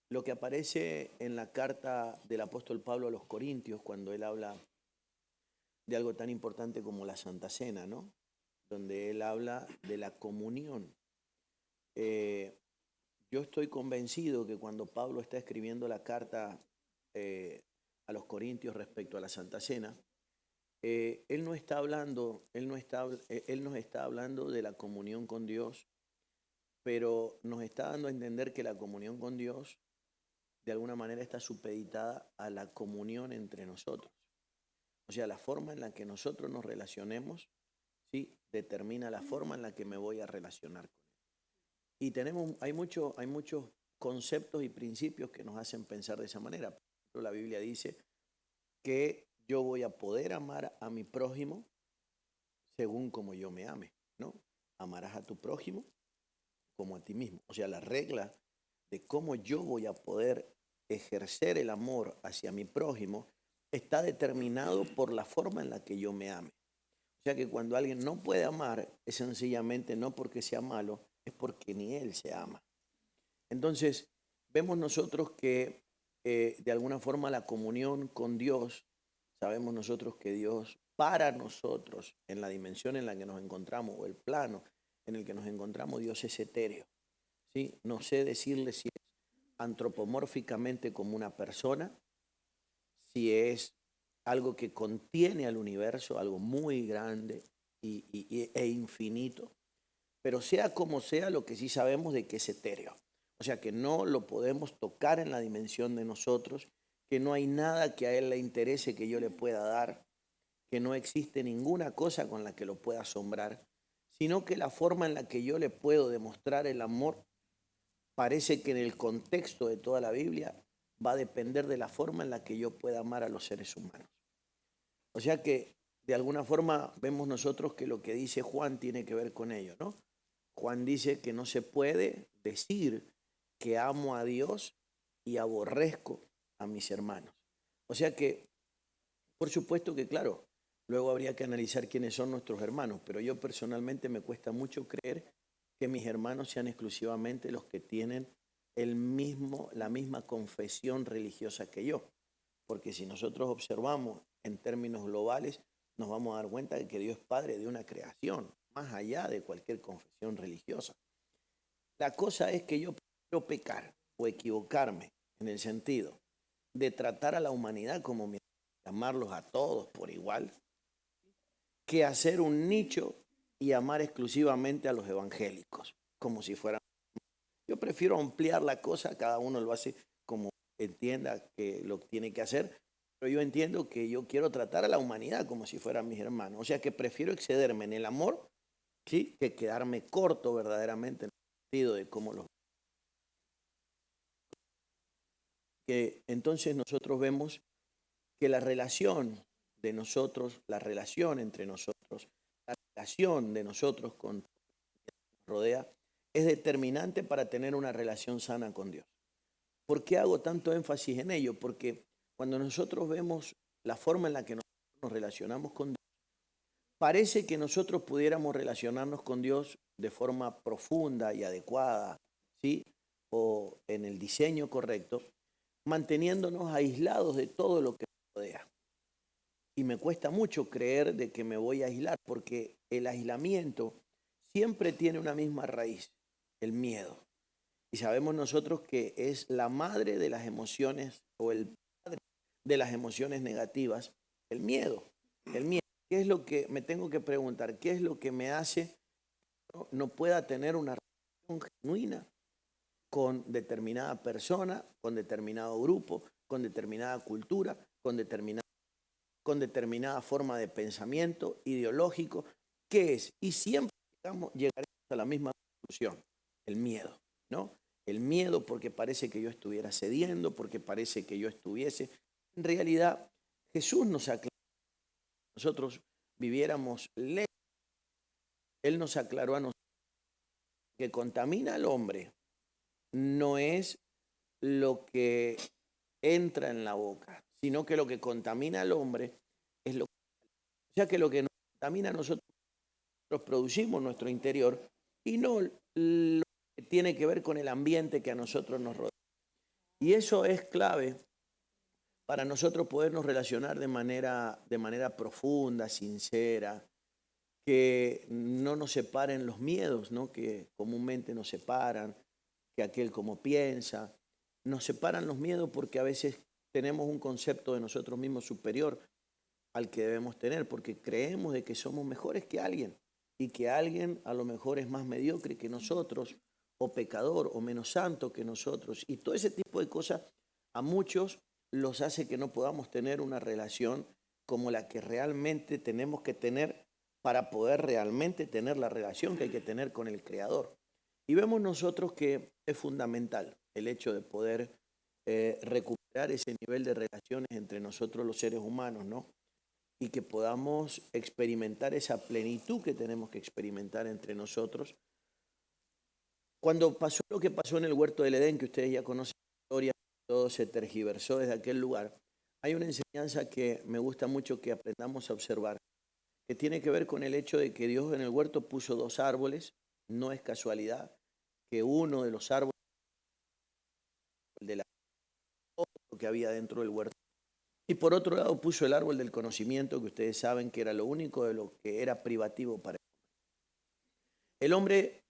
lo que aparece en la carta del apóstol Pablo a los Corintios, cuando él habla de algo tan importante como la Santa Cena, ¿no? Donde él habla de la comunión. Eh, yo estoy convencido que cuando Pablo está escribiendo la carta eh, a los Corintios respecto a la Santa Cena, él no está hablando, él nos está hablando de la comunión con Dios, pero nos está dando a entender que la comunión con Dios de alguna manera está supeditada a la comunión entre nosotros. O sea, la forma en la que nosotros nos relacionemos, ¿sí? Determina la forma en la que me voy a relacionar con él. Y hay muchos conceptos y principios que nos hacen pensar de esa manera. Por ejemplo, la Biblia dice que yo voy a poder amar a mi prójimo según como yo me ame, ¿no? Amarás a tu prójimo como a ti mismo. O sea, la regla de cómo yo voy a poder ejercer el amor hacia mi prójimo está determinado por la forma en la que yo me ame. O sea que cuando alguien no puede amar, es sencillamente no porque sea malo, es porque ni él se ama. Entonces, vemos nosotros que de alguna forma la comunión con Dios, sabemos nosotros que Dios para nosotros en la dimensión en la que nos encontramos o el plano en el que nos encontramos, Dios es etéreo. ¿Sí? No sé decirle si es antropomórficamente como una persona, si es algo que contiene al universo, algo muy grande e infinito, pero sea como sea, lo que sí sabemos de que es etéreo. O sea que no lo podemos tocar en la dimensión de nosotros, que no hay nada que a él le interese que yo le pueda dar, que no existe ninguna cosa con la que lo pueda asombrar, sino que la forma en la que yo le puedo demostrar el amor parece que en el contexto de toda la Biblia va a depender de la forma en la que yo pueda amar a los seres humanos. O sea que de alguna forma vemos nosotros que lo que dice Juan tiene que ver con ello, ¿no? Juan dice que no se puede decir que amo a Dios y aborrezco a mis hermanos. O sea que, por supuesto que claro, luego habría que analizar quiénes son nuestros hermanos, pero yo personalmente me cuesta mucho creer que mis hermanos sean exclusivamente los que tienen la misma confesión religiosa que yo. Porque si nosotros observamos en términos globales, nos vamos a dar cuenta de que Dios es Padre de una creación, más allá de cualquier confesión religiosa. La cosa es que yo prefiero pecar o equivocarme en el sentido de tratar a la humanidad como mi, amarlos a todos por igual, que hacer un nicho y amar exclusivamente a los evangélicos, como si fueran. Yo prefiero ampliar la cosa, cada uno lo hace como entienda que lo tiene que hacer, pero yo entiendo que yo quiero tratar a la humanidad como si fueran mis hermanos. O sea que prefiero excederme en el amor, ¿sí? Que quedarme corto verdaderamente en el sentido de cómo los. Que entonces nosotros vemos que la relación de nosotros, la relación entre nosotros, la relación de nosotros con quien nos rodea, es determinante para tener una relación sana con Dios. ¿Por qué hago tanto énfasis en ello? Porque cuando nosotros vemos la forma en la que nosotros nos relacionamos con Dios, parece que nosotros pudiéramos relacionarnos con Dios de forma profunda y adecuada, ¿sí? O en el diseño correcto, manteniéndonos aislados de todo lo que nos rodea. Y me cuesta mucho creer de que me voy a aislar, porque el aislamiento siempre tiene una misma raíz, el miedo. Y sabemos nosotros que es la madre de las emociones o el padre de las emociones negativas, el miedo. El miedo. ¿Qué es lo que me tengo que preguntar? ¿Qué es lo que me hace no pueda tener una relación genuina con determinada persona, con determinado grupo, con determinada cultura, con determinada forma de pensamiento ideológico? ¿Qué es? Y siempre llegaremos a la misma conclusión, el miedo, ¿no? El miedo porque parece que yo estuviera cediendo, porque parece que yo estuviese. En realidad, Jesús nos aclaró, nosotros viviéramos lejos, Él nos aclaró a nosotros que contamina al hombre no es lo que entra en la boca, sino que lo que contamina al hombre es lo que. O sea que lo que nos contamina a nosotros producimos en nuestro interior y no lo que tiene que ver con el ambiente que a nosotros nos rodea. Y eso es clave para nosotros podernos relacionar de manera profunda, sincera, que no nos separen los miedos, ¿no? Que comúnmente nos separan, que aquel como piensa. Nos separan los miedos porque a veces tenemos un concepto de nosotros mismos superior al que debemos tener, porque creemos de que somos mejores que alguien y que alguien a lo mejor es más mediocre que nosotros, o pecador, o menos santo que nosotros. Y todo ese tipo de cosas a muchos los hace que no podamos tener una relación como la que realmente tenemos que tener para poder realmente tener la relación que hay que tener con el Creador. Y vemos nosotros que es fundamental el hecho de poder recuperar ese nivel de relaciones entre nosotros los seres humanos, ¿no? Y que podamos experimentar esa plenitud que tenemos que experimentar entre nosotros. Cuando pasó lo que pasó en el huerto del Edén, que ustedes ya conocen la historia, todo se tergiversó desde aquel lugar, hay una enseñanza que me gusta mucho que aprendamos a observar, que tiene que ver con el hecho de que Dios en el huerto puso dos árboles. No es casualidad que uno de los árboles de la que había dentro del huerto, y por otro lado puso el árbol del conocimiento, que ustedes saben que era lo único de lo que era privativo para él. El hombre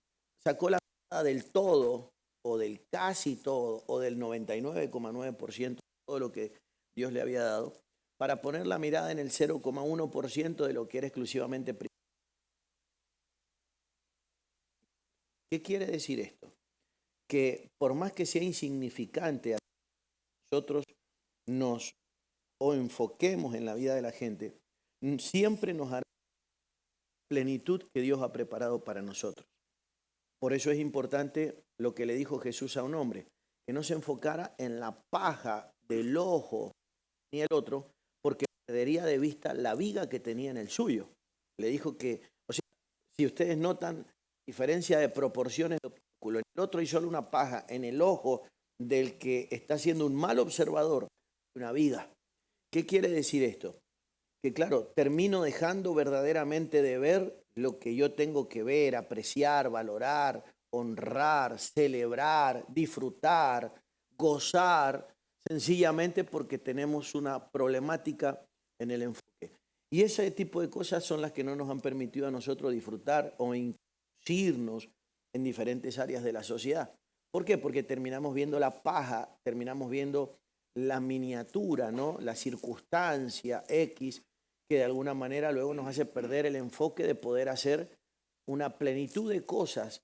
sacó la mirada del todo, o del casi todo, o del 99,9% de todo lo que Dios le había dado, para poner la mirada en el 0,1% de lo que era exclusivamente privado. ¿Qué quiere decir esto? Que por más que sea insignificante, nosotros nos o enfoquemos en la vida de la gente, siempre nos hará plenitud que Dios ha preparado para nosotros. Por eso es importante lo que le dijo Jesús a un hombre, que no se enfocara en la paja del ojo ni el otro, porque perdería de vista la viga que tenía en el suyo. Le dijo que, o sea, si ustedes notan diferencia de proporciones de obstáculo, en el otro hay solo una paja, en el ojo del que está siendo un mal observador, una viga. ¿Qué quiere decir esto? Que claro, termino dejando verdaderamente de ver lo que yo tengo que ver, apreciar, valorar, honrar, celebrar, disfrutar, gozar, sencillamente porque tenemos una problemática en el enfoque. Y ese tipo de cosas son las que no nos han permitido a nosotros disfrutar o introducirnos en diferentes áreas de la sociedad. ¿Por qué? Porque terminamos viendo la paja, terminamos viendo la miniatura, ¿no? La circunstancia X, que de alguna manera luego nos hace perder el enfoque de poder hacer una plenitud de cosas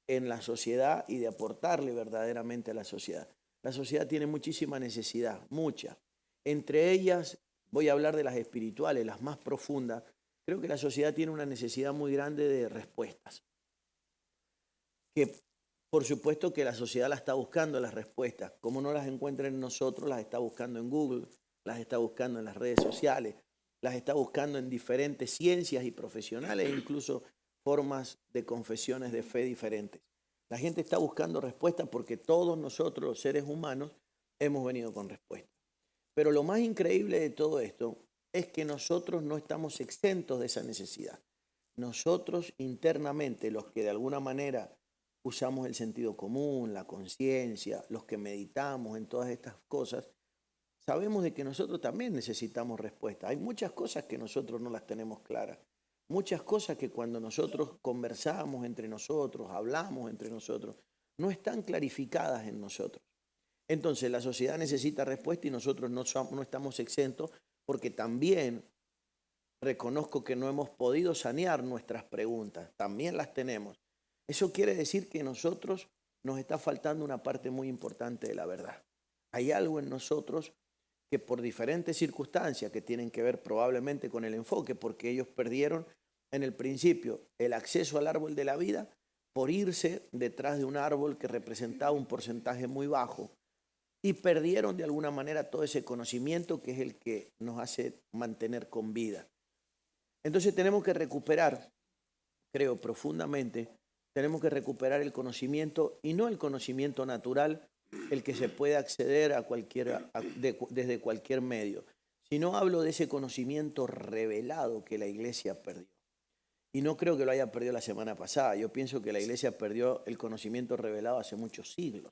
en la sociedad y de aportarle verdaderamente a la sociedad. La sociedad tiene muchísima necesidad, mucha. Entre ellas, voy a hablar de las espirituales, las más profundas. Creo que la sociedad tiene una necesidad muy grande de respuestas. Que por supuesto que la sociedad la está buscando las respuestas. Como no las encuentra en nosotros, las está buscando en Google, las está buscando en las redes sociales, las está buscando en diferentes ciencias y profesionales, e incluso formas de confesiones de fe diferentes. La gente está buscando respuestas porque todos nosotros, los seres humanos, hemos venido con respuestas. Pero lo más increíble de todo esto es que nosotros no estamos exentos de esa necesidad. Nosotros internamente, los que de alguna manera usamos el sentido común, la conciencia, los que meditamos en todas estas cosas, sabemos de que nosotros también necesitamos respuesta. Hay muchas cosas que nosotros no las tenemos claras. Muchas cosas que cuando nosotros conversamos entre nosotros, hablamos entre nosotros, no están clarificadas en nosotros. Entonces la sociedad necesita respuesta y nosotros no estamos exentos porque también reconozco que no hemos podido sanear nuestras preguntas. También las tenemos. Eso quiere decir que nosotros nos está faltando una parte muy importante de la verdad. Hay algo en nosotros que por diferentes circunstancias que tienen que ver probablemente con el enfoque, porque ellos perdieron en el principio el acceso al árbol de la vida por irse detrás de un árbol que representaba un porcentaje muy bajo y perdieron de alguna manera todo ese conocimiento que es el que nos hace mantener con vida. Entonces tenemos que recuperar, creo profundamente, tenemos que recuperar el conocimiento y no el conocimiento natural, el que se puede acceder a desde cualquier medio, sino hablo de ese conocimiento revelado que la iglesia perdió. Y no creo que lo haya perdido la semana pasada, yo pienso que la iglesia perdió el conocimiento revelado hace muchos siglos.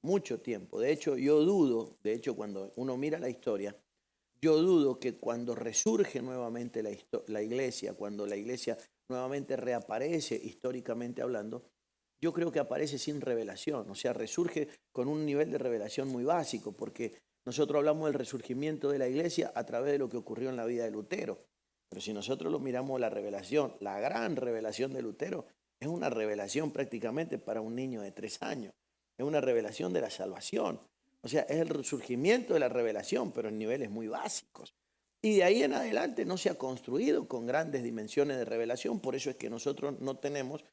mucho tiempo. De hecho, yo dudo, cuando uno mira la historia, yo dudo que cuando resurge nuevamente la iglesia, cuando la iglesia nuevamente reaparece históricamente hablando, yo creo que aparece sin revelación, o sea, resurge con un nivel de revelación muy básico, porque nosotros hablamos del resurgimiento de la iglesia a través de lo que ocurrió en la vida de Lutero. Pero si nosotros lo miramos la revelación, la gran revelación de Lutero, es una revelación prácticamente para un niño de 3 años. Es una revelación de la salvación. O sea, es el resurgimiento de la revelación, pero en niveles muy básicos. Y de ahí en adelante no se ha construido con grandes dimensiones de revelación, por eso es que nosotros no tenemos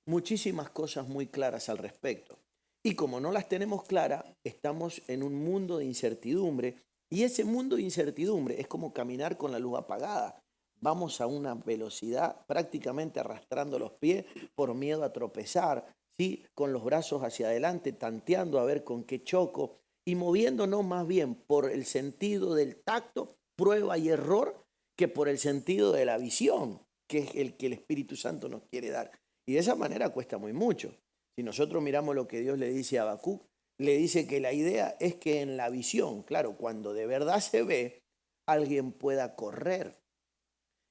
muchísimas cosas muy claras al respecto. Y como no las tenemos claras, estamos en un mundo de incertidumbre, y ese mundo de incertidumbre es como caminar con la luz apagada. Vamos a una velocidad prácticamente arrastrando los pies por miedo a tropezar, ¿sí? Con los brazos hacia adelante, tanteando a ver con qué choco y moviéndonos más bien por el sentido del tacto, prueba y error, que por el sentido de la visión, que es el que el Espíritu Santo nos quiere dar. Y de esa manera cuesta muy mucho. Si nosotros miramos lo que Dios le dice a Habacuc, le dice que la idea es que en la visión, claro, cuando de verdad se ve, alguien pueda correr.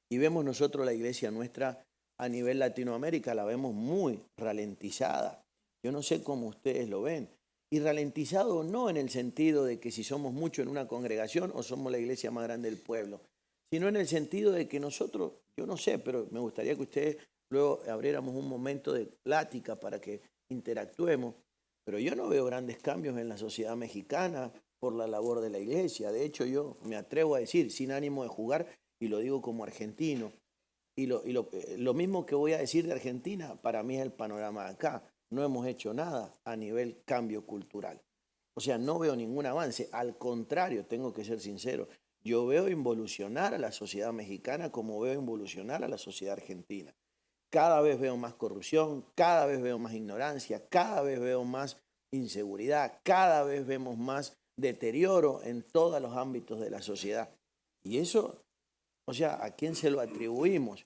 Y vemos nosotros la iglesia nuestra a nivel Latinoamérica, la vemos muy ralentizada. Yo no sé cómo ustedes lo ven. Y ralentizado no en el sentido de que si somos muchos en una congregación o somos la iglesia más grande del pueblo, sino en el sentido de que nosotros, yo no sé, pero me gustaría que ustedes luego abriéramos un momento de plática para que interactuemos. Pero yo no veo grandes cambios en la sociedad mexicana por la labor de la iglesia. De hecho, yo me atrevo a decir, sin ánimo de jugar, y lo digo como argentino, y lo mismo que voy a decir de Argentina, para mí es el panorama de acá. No hemos hecho nada a nivel cambio cultural. O sea, no veo ningún avance. Al contrario, tengo que ser sincero, yo veo involucionar a la sociedad mexicana como veo involucionar a la sociedad argentina. Cada vez veo más corrupción, cada vez veo más ignorancia, cada vez veo más inseguridad, cada vez vemos más deterioro en todos los ámbitos de la sociedad. Y eso, o sea, ¿a quién se lo atribuimos?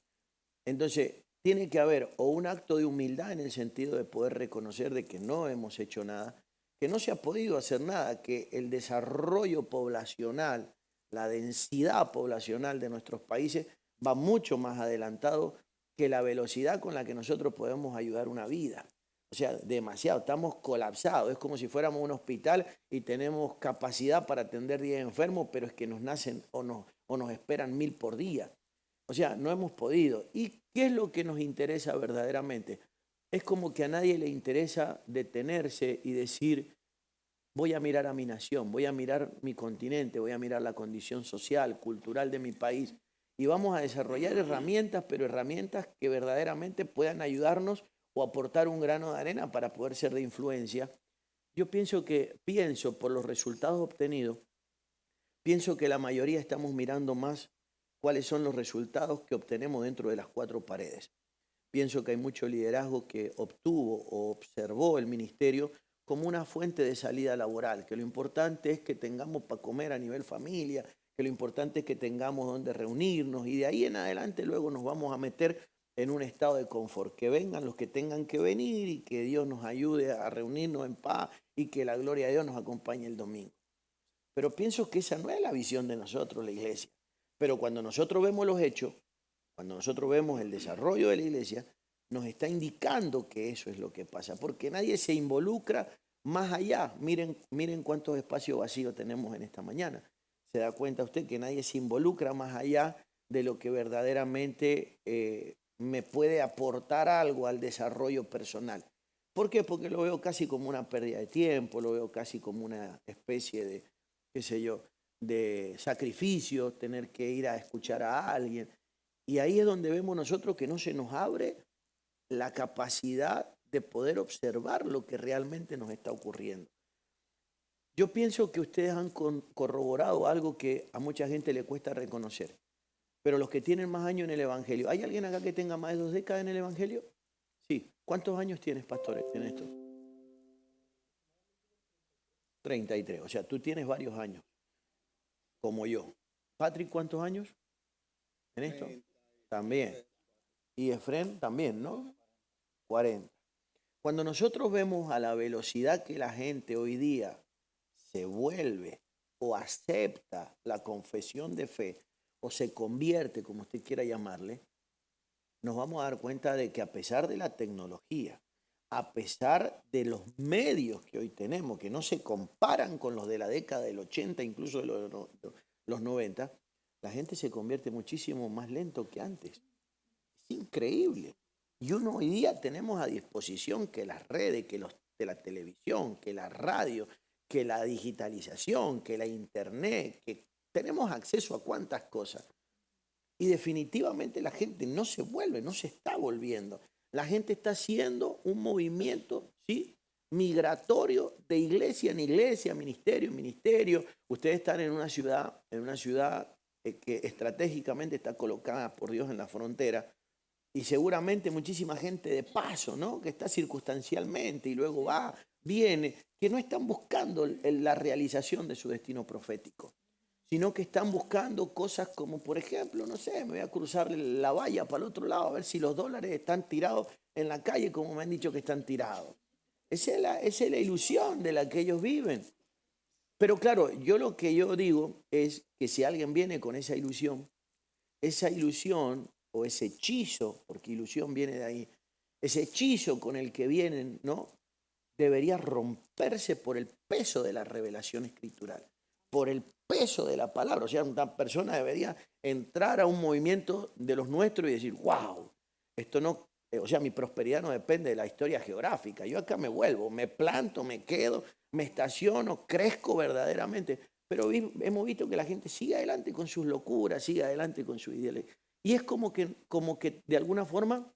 Entonces, tiene que haber o un acto de humildad en el sentido de poder reconocer de que no hemos hecho nada, que no se ha podido hacer nada, que el desarrollo poblacional, la densidad poblacional de nuestros países va mucho más adelantado que la velocidad con la que nosotros podemos ayudar una vida. O sea, demasiado, estamos colapsados, es como si fuéramos un hospital y tenemos capacidad para atender 10 enfermos, pero es que nos nacen o nos esperan 1000 por día. O sea, no hemos podido. ¿Y qué es lo que nos interesa verdaderamente? Es como que a nadie le interesa detenerse y decir, voy a mirar a mi nación, voy a mirar mi continente, voy a mirar la condición social, cultural de mi país y vamos a desarrollar herramientas, pero herramientas que verdaderamente puedan ayudarnos o aportar un grano de arena para poder ser de influencia. Yo pienso por los resultados obtenidos, pienso que la mayoría estamos mirando más cuáles son los resultados que obtenemos dentro de las 4 paredes. Pienso que hay mucho liderazgo que obtuvo o observó el ministerio como una fuente de salida laboral, que lo importante es que tengamos para comer a nivel familia, que lo importante es que tengamos donde reunirnos y de ahí en adelante luego nos vamos a meter en un estado de confort, que vengan los que tengan que venir y que Dios nos ayude a reunirnos en paz y que la gloria de Dios nos acompañe el domingo. Pero pienso que esa no es la visión de nosotros, la iglesia. Pero cuando nosotros vemos los hechos, cuando nosotros vemos el desarrollo de la iglesia, nos está indicando que eso es lo que pasa, porque nadie se involucra más allá. Miren cuántos espacios vacíos tenemos en esta mañana. Se da cuenta usted que nadie se involucra más allá de lo que verdaderamente me puede aportar algo al desarrollo personal. ¿Por qué? Porque lo veo casi como una pérdida de tiempo, lo veo casi como una especie de, qué sé yo, de sacrificio, tener que ir a escuchar a alguien. Y ahí es donde vemos nosotros que no se nos abre la capacidad de poder observar lo que realmente nos está ocurriendo. Yo pienso que ustedes han corroborado algo que a mucha gente le cuesta reconocer, pero los que tienen más años en el Evangelio, ¿hay alguien acá que tenga más de 2 décadas en el Evangelio? Sí. ¿Cuántos años tienes, pastores, en esto? 33. O sea, tú tienes varios años, como yo. Patrick, ¿cuántos años en esto? También. Y Efren también, ¿no? 40. Cuando nosotros vemos a la velocidad que la gente hoy día se vuelve o acepta la confesión de fe o se convierte, como usted quiera llamarle, nos vamos a dar cuenta de que a pesar de la tecnología, a pesar de los medios que hoy tenemos, que no se comparan con los de la década del 80, incluso de los 90, la gente se convierte muchísimo más lento que antes. Es increíble. Y uno hoy día tenemos a disposición que las redes, de la televisión, que la radio, que la digitalización, que la internet, que tenemos acceso a cuantas cosas. Y definitivamente la gente no se vuelve, no se está volviendo. La gente está haciendo un movimiento, ¿sí?, migratorio de iglesia en iglesia, ministerio en ministerio. Ustedes están en una ciudad que estratégicamente está colocada por Dios en la frontera, y seguramente muchísima gente de paso, ¿no?, que está circunstancialmente y luego va, viene, que no están buscando la realización de su destino profético, sino que están buscando cosas como, por ejemplo, no sé, me voy a cruzar la valla para el otro lado a ver si los dólares están tirados en la calle como me han dicho que están tirados. Esa es la ilusión de la que ellos viven. Pero claro, yo lo que yo digo es que si alguien viene con esa ilusión o ese hechizo, porque ilusión viene de ahí, ese hechizo con el que vienen, ¿no?, debería romperse por el peso de la revelación escritural, por el peso de la palabra. O sea, una persona debería entrar a un movimiento de los nuestros y decir, wow, esto no, o sea, mi prosperidad no depende de la historia geográfica. Yo acá me vuelvo, me planto, me quedo, me estaciono, crezco verdaderamente. Pero hemos visto que la gente sigue adelante con sus locuras, sigue adelante con sus ideales. Y es como que de alguna forma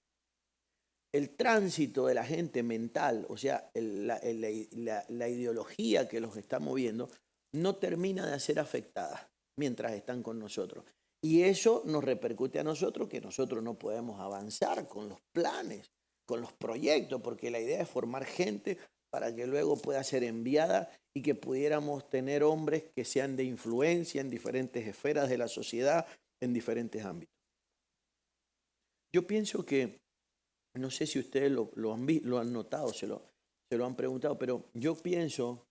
el tránsito de la gente mental, o sea, la ideología que los está moviendo, no termina de ser afectada mientras están con nosotros. Y eso nos repercute a nosotros, que nosotros no podemos avanzar con los planes, con los proyectos, porque la idea es formar gente para que luego pueda ser enviada y que pudiéramos tener hombres que sean de influencia en diferentes esferas de la sociedad, en diferentes ámbitos. Yo pienso que no sé si ustedes lo han notado, se lo han preguntado, pero yo pienso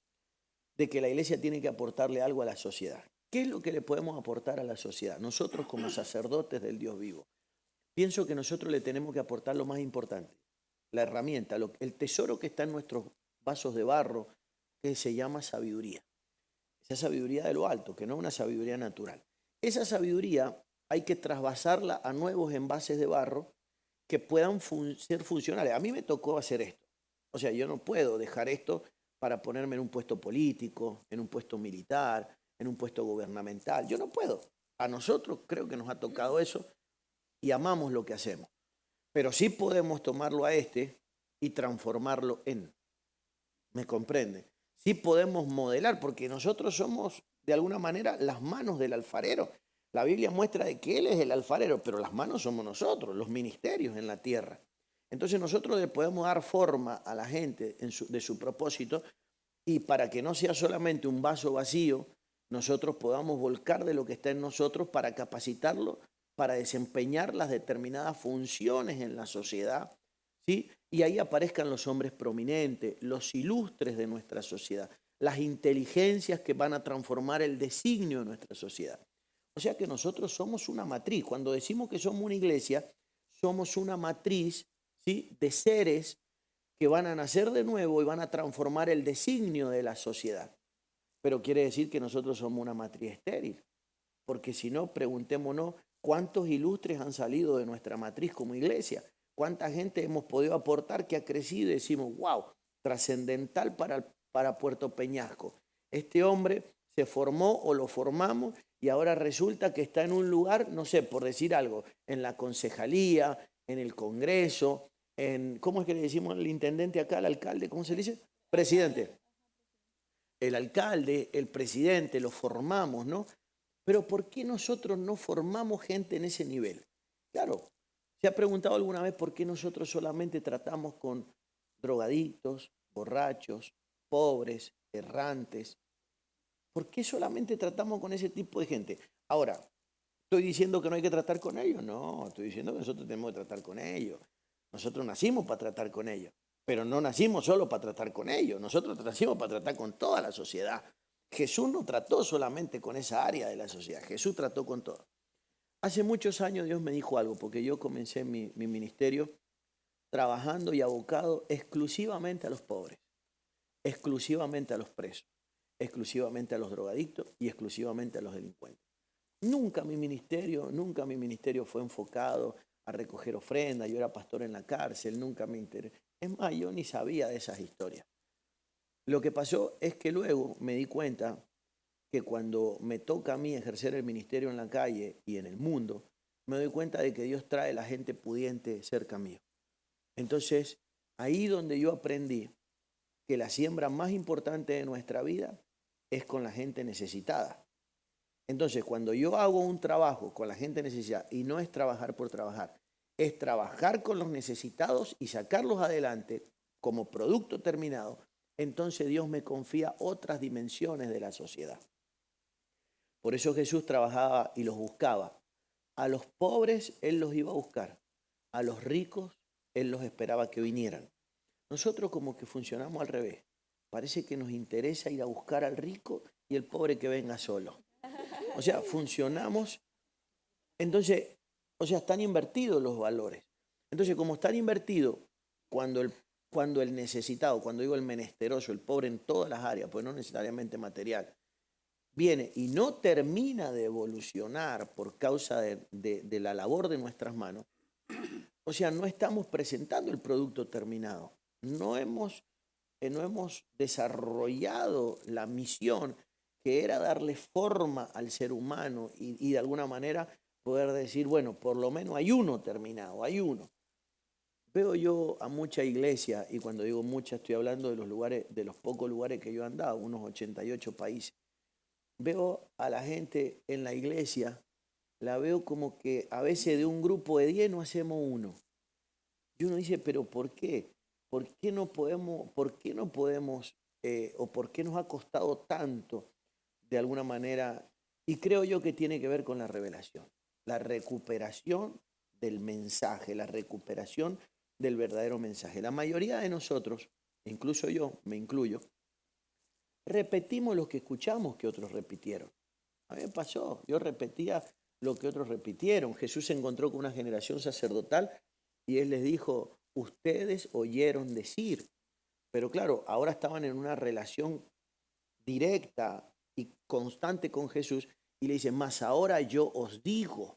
de que la iglesia tiene que aportarle algo a la sociedad. ¿Qué es lo que le podemos aportar a la sociedad? Nosotros como sacerdotes del Dios vivo. Pienso que nosotros le tenemos que aportar lo más importante, la herramienta, el tesoro que está en nuestros vasos de barro, que se llama sabiduría. Esa sabiduría de lo alto, que no es una sabiduría natural. Esa sabiduría hay que trasvasarla a nuevos envases de barro que puedan ser funcionales. A mí me tocó hacer esto. O sea, yo no puedo dejar esto para ponerme en un puesto político, en un puesto militar, en un puesto gubernamental. Yo no puedo. A nosotros creo que nos ha tocado eso y amamos lo que hacemos. Pero sí podemos tomarlo a este y transformarlo en. ¿Me comprende? Sí podemos modelar, porque nosotros somos de alguna manera las manos del alfarero. La Biblia muestra de que Él es el alfarero, pero las manos somos nosotros, los ministerios en la tierra. Entonces nosotros le podemos dar forma a la gente de su propósito, y para que no sea solamente un vaso vacío, nosotros podamos volcar de lo que está en nosotros para capacitarlo, para desempeñar las determinadas funciones en la sociedad, ¿sí? Y ahí aparezcan los hombres prominentes, los ilustres de nuestra sociedad, las inteligencias que van a transformar el designio de nuestra sociedad. O sea que nosotros somos una matriz. Cuando decimos que somos una iglesia, somos una matriz, ¿sí?, de seres que van a nacer de nuevo y van a transformar el designio de la sociedad. Pero quiere decir que nosotros somos una matriz estéril, porque si no, preguntémonos cuántos ilustres han salido de nuestra matriz como iglesia, cuánta gente hemos podido aportar que ha crecido y decimos, wow, trascendental para Puerto Peñasco. Este hombre se formó o lo formamos y ahora resulta que está en un lugar, no sé, por decir algo, en la concejalía, en el Congreso, ¿cómo es que le decimos al intendente acá, al alcalde? ¿Cómo se le dice? Presidente. El alcalde, el presidente, lo formamos, ¿no? Pero ¿por qué nosotros no formamos gente en ese nivel? Claro, ¿se ha preguntado alguna vez por qué nosotros solamente tratamos con drogadictos, borrachos, pobres, errantes? ¿Por qué solamente tratamos con ese tipo de gente? Ahora, ¿estoy diciendo que no hay que tratar con ellos? No, estoy diciendo que nosotros tenemos que tratar con ellos. Nosotros nacimos para tratar con ellos. Pero no nacimos solo para tratar con ellos, nosotros nacimos para tratar con toda la sociedad. Jesús no trató solamente con esa área de la sociedad, Jesús trató con todo. Hace muchos años Dios me dijo algo, porque yo comencé mi ministerio trabajando y abocado exclusivamente a los pobres, exclusivamente a los presos, exclusivamente a los drogadictos y exclusivamente a los delincuentes. Nunca mi ministerio fue enfocado a recoger ofrendas. Yo era pastor en la cárcel, nunca me interesó. Es más, yo ni sabía de esas historias. Lo que pasó es que luego me di cuenta que cuando me toca a mí ejercer el ministerio en la calle y en el mundo, me doy cuenta de que Dios trae a la gente pudiente cerca mío. Entonces, ahí donde yo aprendí que la siembra más importante de nuestra vida es con la gente necesitada. Entonces, cuando yo hago un trabajo con la gente necesitada, y no es trabajar por trabajar, es trabajar con los necesitados y sacarlos adelante como producto terminado, entonces Dios me confía otras dimensiones de la sociedad. Por eso Jesús trabajaba y los buscaba. A los pobres Él los iba a buscar, a los ricos Él los esperaba que vinieran. Nosotros como que funcionamos al revés. Parece que nos interesa ir a buscar al rico y el pobre que venga solo. O sea, funcionamos, entonces, están invertidos los valores. Entonces, como están invertidos, cuando el necesitado, cuando digo el menesteroso, el pobre en todas las áreas, pues no necesariamente material, viene y no termina de evolucionar por causa de la labor de nuestras manos, o sea, no estamos presentando el producto terminado. No hemos desarrollado la misión que era darle forma al ser humano y de alguna manera poder decir, bueno, por lo menos hay uno terminado, hay uno. Veo yo a mucha iglesia, y cuando digo mucha estoy hablando de los lugares, de los pocos lugares que yo he andado, unos 88 países. Veo a la gente en la iglesia, la veo como que a veces de un grupo de 10 no hacemos uno. Y uno dice, pero ¿por qué? ¿Por qué no podemos, o por qué nos ha costado tanto de alguna manera? Y creo yo que tiene que ver con la revelación, la recuperación del mensaje, la recuperación del verdadero mensaje. La mayoría de nosotros, incluso yo, me incluyo, repetimos lo que escuchamos que otros repitieron. A mí me pasó, yo repetía lo que otros repitieron. Jesús se encontró con una generación sacerdotal y Él les dijo, ustedes oyeron decir. Pero claro, ahora estaban en una relación directa y constante con Jesús y le dicen, mas ahora yo os digo.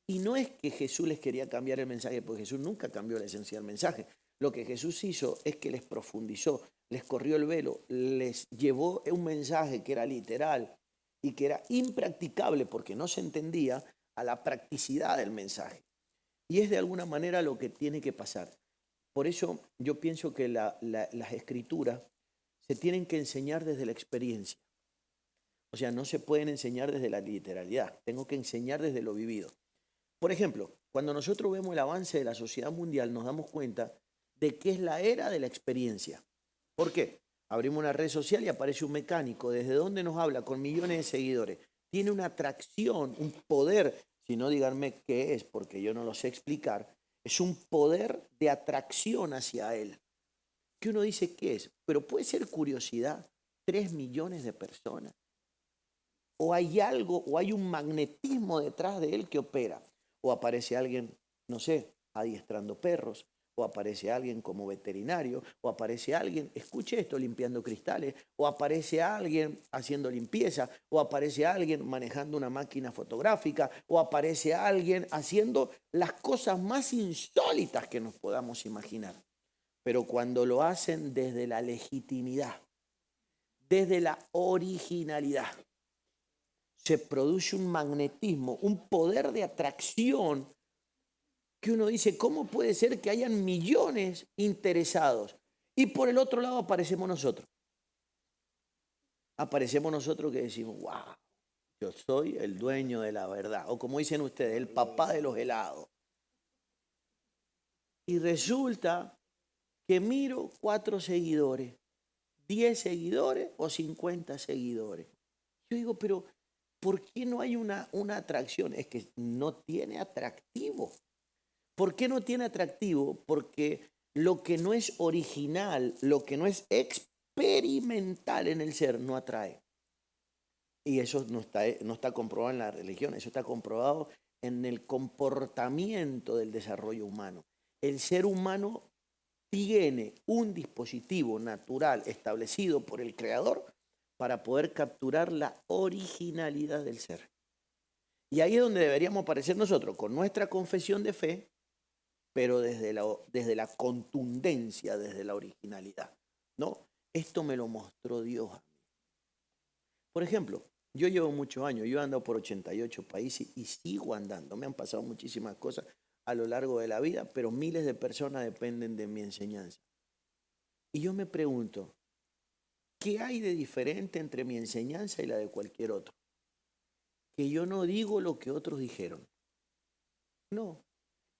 Y no es que Jesús les quería cambiar el mensaje, porque Jesús nunca cambió la esencia del mensaje. Lo que Jesús hizo es que les profundizó, les corrió el velo, les llevó un mensaje que era literal y que era impracticable porque no se entendía, a la practicidad del mensaje. Y es de alguna manera lo que tiene que pasar. Por eso yo pienso que las escrituras se tienen que enseñar desde la experiencia. O sea, no se pueden enseñar desde la literalidad, tengo que enseñar desde lo vivido. Por ejemplo, cuando nosotros vemos el avance de la sociedad mundial, nos damos cuenta de que es la era de la experiencia. ¿Por qué? Abrimos una red social y aparece un mecánico, desde donde nos habla con millones de seguidores. Tiene una atracción, un poder, si no díganme qué es, porque yo no lo sé explicar, es un poder de atracción hacia él. Que uno dice, ¿qué es? Pero puede ser curiosidad, 3 millones de personas. O hay algo, o hay un magnetismo detrás de él que opera. O aparece alguien, no sé, adiestrando perros, o aparece alguien como veterinario, o aparece alguien, escuche esto, limpiando cristales, o aparece alguien haciendo limpieza, o aparece alguien manejando una máquina fotográfica, o aparece alguien haciendo las cosas más insólitas que nos podamos imaginar. Pero cuando lo hacen desde la legitimidad, desde la originalidad, se produce un magnetismo, un poder de atracción que uno dice, ¿cómo puede ser que hayan millones interesados? Y por el otro lado aparecemos nosotros. Aparecemos nosotros que decimos, wow, yo soy el dueño de la verdad. O como dicen ustedes, el papá de los helados. Y resulta que miro 4 seguidores, 10 seguidores o 50 seguidores. Yo digo, pero ¿por qué no hay una atracción? Es que no tiene atractivo. ¿Por qué no tiene atractivo? Porque Lo que no es original, lo que no es experimental en el ser, no atrae. Y eso no está comprobado en la religión, eso está comprobado en el comportamiento del desarrollo humano. El ser humano tiene un dispositivo natural establecido por el Creador para poder capturar la originalidad del ser. Y ahí es donde deberíamos aparecer nosotros, con nuestra confesión de fe, pero desde la contundencia, desde la originalidad. ¿No? Esto me lo mostró Dios. Por ejemplo, yo llevo muchos años, yo he andado por 88 países y sigo andando. Me han pasado muchísimas cosas a lo largo de la vida, pero miles de personas dependen de mi enseñanza. Y yo me pregunto, ¿qué hay de diferente entre mi enseñanza y la de cualquier otro? Que yo no digo lo que otros dijeron. No,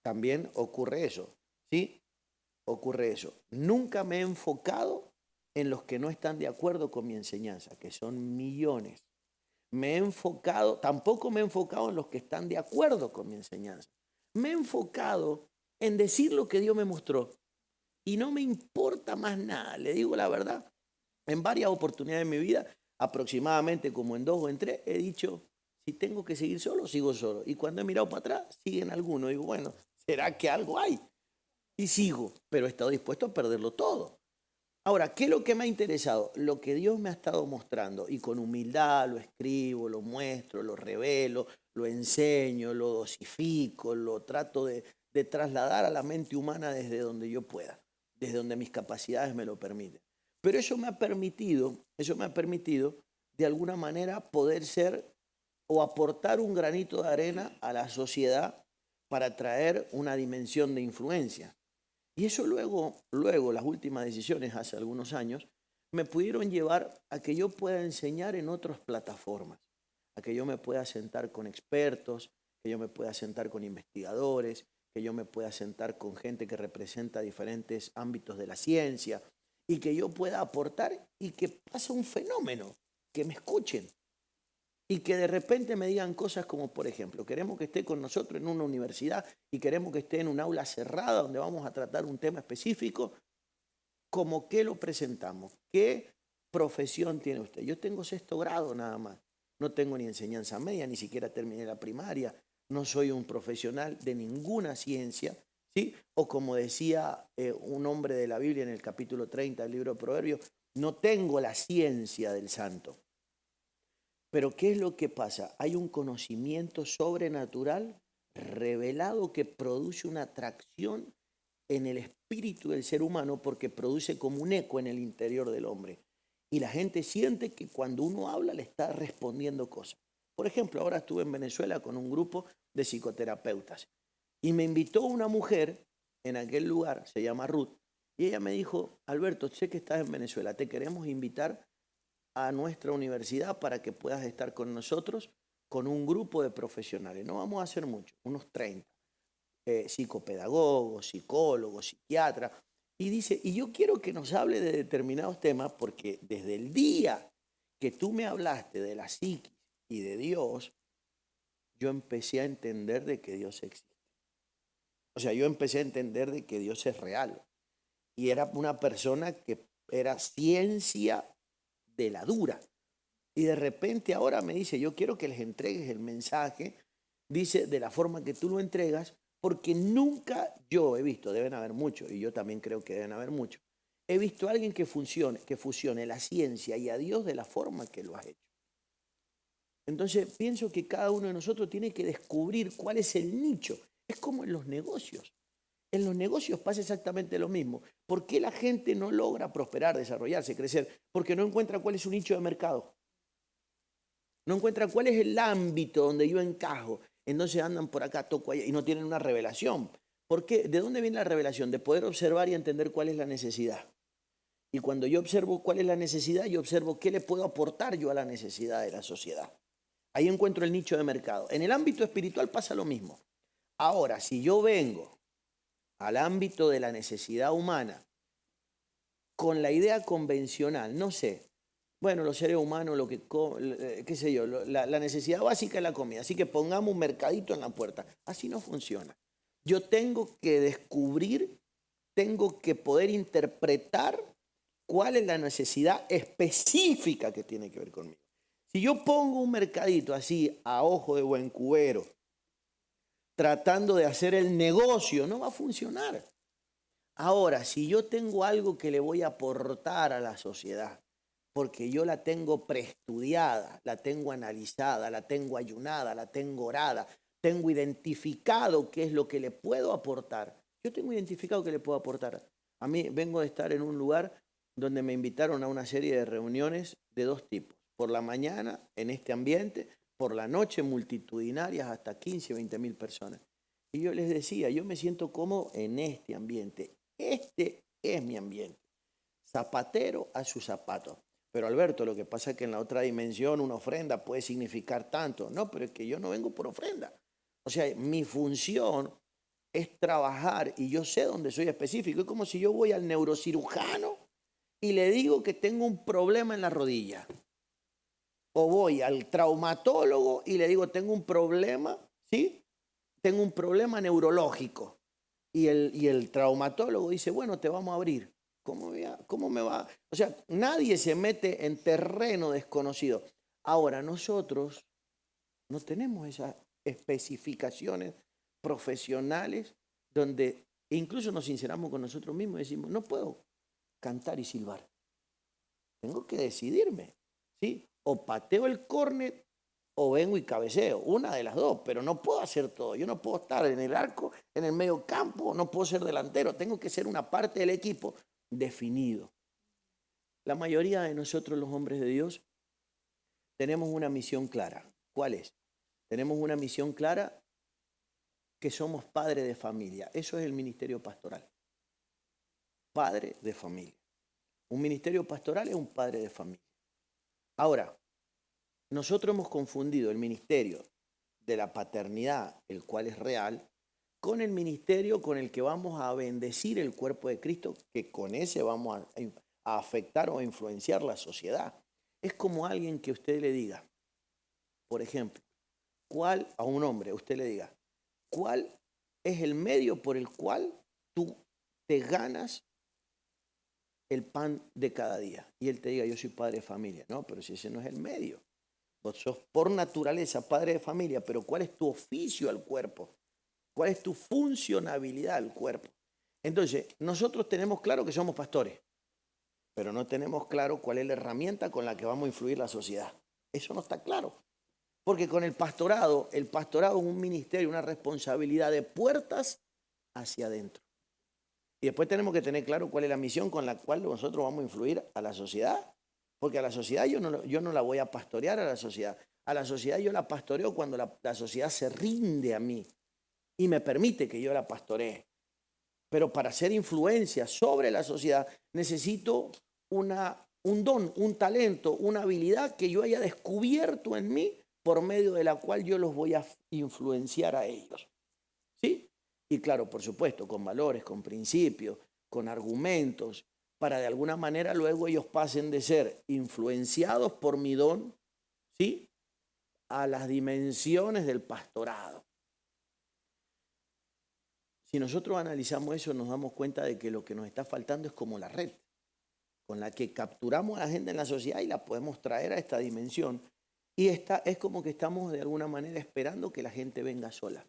también ocurre eso, ¿sí? Ocurre eso. Nunca me he enfocado en los que no están de acuerdo con mi enseñanza, que son millones. Tampoco me he enfocado en los que están de acuerdo con mi enseñanza. Me he enfocado en decir lo que Dios me mostró. Y no me importa más nada, le digo la verdad. En varias oportunidades de mi vida, aproximadamente como en 2 o en 3, he dicho, si tengo que seguir solo, sigo solo. Y cuando he mirado para atrás, siguen algunos. Digo, bueno, ¿será que algo hay? Y sigo, pero he estado dispuesto a perderlo todo. Ahora, ¿qué es lo que me ha interesado? Lo que Dios me ha estado mostrando, y con humildad lo escribo, lo muestro, lo revelo, lo enseño, lo dosifico, lo trato de trasladar a la mente humana desde donde yo pueda, desde donde mis capacidades me lo permiten. Pero eso me ha permitido de alguna manera poder ser o aportar un granito de arena a la sociedad para traer una dimensión de influencia. Y eso luego, las últimas decisiones hace algunos años, me pudieron llevar a que yo pueda enseñar en otras plataformas, a que yo me pueda sentar con expertos, que yo me pueda sentar con investigadores, que yo me pueda sentar con gente que representa diferentes ámbitos de la ciencia y que yo pueda aportar y que pase un fenómeno, que me escuchen. Y que de repente me digan cosas como, por ejemplo, queremos que esté con nosotros en una universidad y queremos que esté en un aula cerrada donde vamos a tratar un tema específico. ¿Cómo qué lo presentamos? ¿Qué profesión tiene usted? Yo tengo 6º grado nada más. No tengo ni enseñanza media, ni siquiera terminé la primaria. No soy un profesional de ninguna ciencia, ¿sí? O como decía un hombre de la Biblia en el capítulo 30 del libro de Proverbios, no tengo la ciencia del santo. Pero ¿qué es lo que pasa? Hay un conocimiento sobrenatural revelado que produce una atracción en el espíritu del ser humano porque produce como un eco en el interior del hombre. Y la gente siente que cuando uno habla le está respondiendo cosas. Por ejemplo, ahora estuve en Venezuela con un grupo de psicoterapeutas y me invitó una mujer en aquel lugar, se llama Ruth, y ella me dijo, Alberto, sé que estás en Venezuela, te queremos invitar a nuestra universidad para que puedas estar con nosotros con un grupo de profesionales. No vamos a hacer mucho, unos 30. Psicopedagogos, psicólogos, psiquiatras. Y dice, y yo quiero que nos hable de determinados temas porque desde el día que tú me hablaste de la psiquis y de Dios, yo empecé a entender de que Dios existe. O sea, yo empecé a entender de que Dios es real. Y era una persona que era ciencia de la dura. Y de repente ahora me dice, yo quiero que les entregues el mensaje, dice, de la forma que tú lo entregas, porque nunca yo he visto, deben haber muchos, y yo también creo que deben haber muchos, he visto a alguien que fusione la ciencia y a Dios de la forma que lo has hecho. Entonces pienso que cada uno de nosotros tiene que descubrir cuál es el nicho. Es como en los negocios. En los negocios pasa exactamente lo mismo. ¿Por qué la gente no logra prosperar, desarrollarse, crecer? Porque no encuentra cuál es su nicho de mercado. No encuentra cuál es el ámbito donde yo encajo. Entonces andan por acá, toco allá y no tienen una revelación. ¿Por qué? ¿De dónde viene la revelación? De poder observar y entender cuál es la necesidad. Y cuando yo observo cuál es la necesidad, yo observo qué le puedo aportar yo a la necesidad de la sociedad. Ahí encuentro el nicho de mercado. En el ámbito espiritual pasa lo mismo. Ahora, si yo vengo al ámbito de la necesidad humana con la idea convencional, no sé, bueno, los seres humanos, lo que, qué sé yo, la necesidad básica es la comida, así que pongamos un mercadito en la puerta. Así no funciona. Yo tengo que descubrir, tengo que poder interpretar cuál es la necesidad específica que tiene que ver conmigo. Si yo pongo un mercadito así a ojo de buen cubero, tratando de hacer el negocio, no va a funcionar. Ahora, si yo tengo algo que le voy a aportar a la sociedad, porque yo la tengo preestudiada, la tengo analizada, la tengo ayunada, la tengo orada, tengo identificado qué es lo que le puedo aportar. Yo tengo identificado qué le puedo aportar. A mí vengo de estar en un lugar donde me invitaron a una serie de reuniones de dos tipos. Por la mañana, en este ambiente, por la noche, multitudinarias, hasta 15 o 20 mil personas. Y yo les decía, yo me siento cómodo en este ambiente. Este es mi ambiente. Zapatero a sus zapatos. Pero Alberto, lo que pasa es que en la otra dimensión una ofrenda puede significar tanto. No, pero es que yo no vengo por ofrenda. O sea, mi función es trabajar y yo sé dónde soy específico. Es como si yo voy al neurocirujano y le digo que tengo un problema en la rodilla. O voy al traumatólogo y le digo tengo un problema, ¿sí? Tengo un problema neurológico. Y el traumatólogo dice, bueno, te vamos a abrir. ¿Cómo me va? O sea, nadie se mete en terreno desconocido. Ahora, nosotros no tenemos esas especificaciones profesionales donde incluso nos sinceramos con nosotros mismos y decimos, no puedo cantar y silbar. Tengo que decidirme, ¿sí? O pateo el córner o vengo y cabeceo, una de las dos, pero no puedo hacer todo. Yo no puedo estar en el arco, en el medio campo, no puedo ser delantero, tengo que ser una parte del equipo definido. La mayoría de nosotros, los hombres de Dios, tenemos una misión clara. ¿Cuál es? Tenemos una misión clara que somos padres de familia. Eso es el ministerio pastoral. Padre de familia. Un ministerio pastoral es un padre de familia. Ahora, nosotros hemos confundido el ministerio de la paternidad, el cual es real, con el ministerio con el que vamos a bendecir el cuerpo de Cristo, que con ese vamos a afectar o a influenciar la sociedad. Es como alguien que usted le diga, por ejemplo, a un hombre, usted le diga, ¿cuál es el medio por el cual tú te ganas el pan de cada día? Y él te diga, yo soy padre de familia. No, pero si ese no es el medio. Vos sos por naturaleza padre de familia, pero ¿cuál es tu oficio al cuerpo? ¿Cuál es tu funcionabilidad al cuerpo? Entonces, nosotros tenemos claro que somos pastores, pero no tenemos claro cuál es la herramienta con la que vamos a influir la sociedad. Eso no está claro. Porque con el pastorado es un ministerio, una responsabilidad de puertas hacia adentro. Y después tenemos que tener claro cuál es la misión con la cual nosotros vamos a influir a la sociedad. Porque a la sociedad yo no la voy a pastorear a la sociedad. A la sociedad yo la pastoreo cuando la sociedad se rinde a mí y me permite que yo la pastoree. Pero para hacer influencia sobre la sociedad necesito un don, un talento, una habilidad que yo haya descubierto en mí por medio de la cual yo los voy a influenciar a ellos. ¿Sí? Y claro, por supuesto, con valores, con principios, con argumentos, para de alguna manera luego ellos pasen de ser influenciados por mi don, ¿sí?, a las dimensiones del pastorado. Si nosotros analizamos eso, nos damos cuenta de que lo que nos está faltando es como la red, con la que capturamos a la gente en la sociedad y la podemos traer a esta dimensión. Y es como que estamos de alguna manera esperando que la gente venga sola.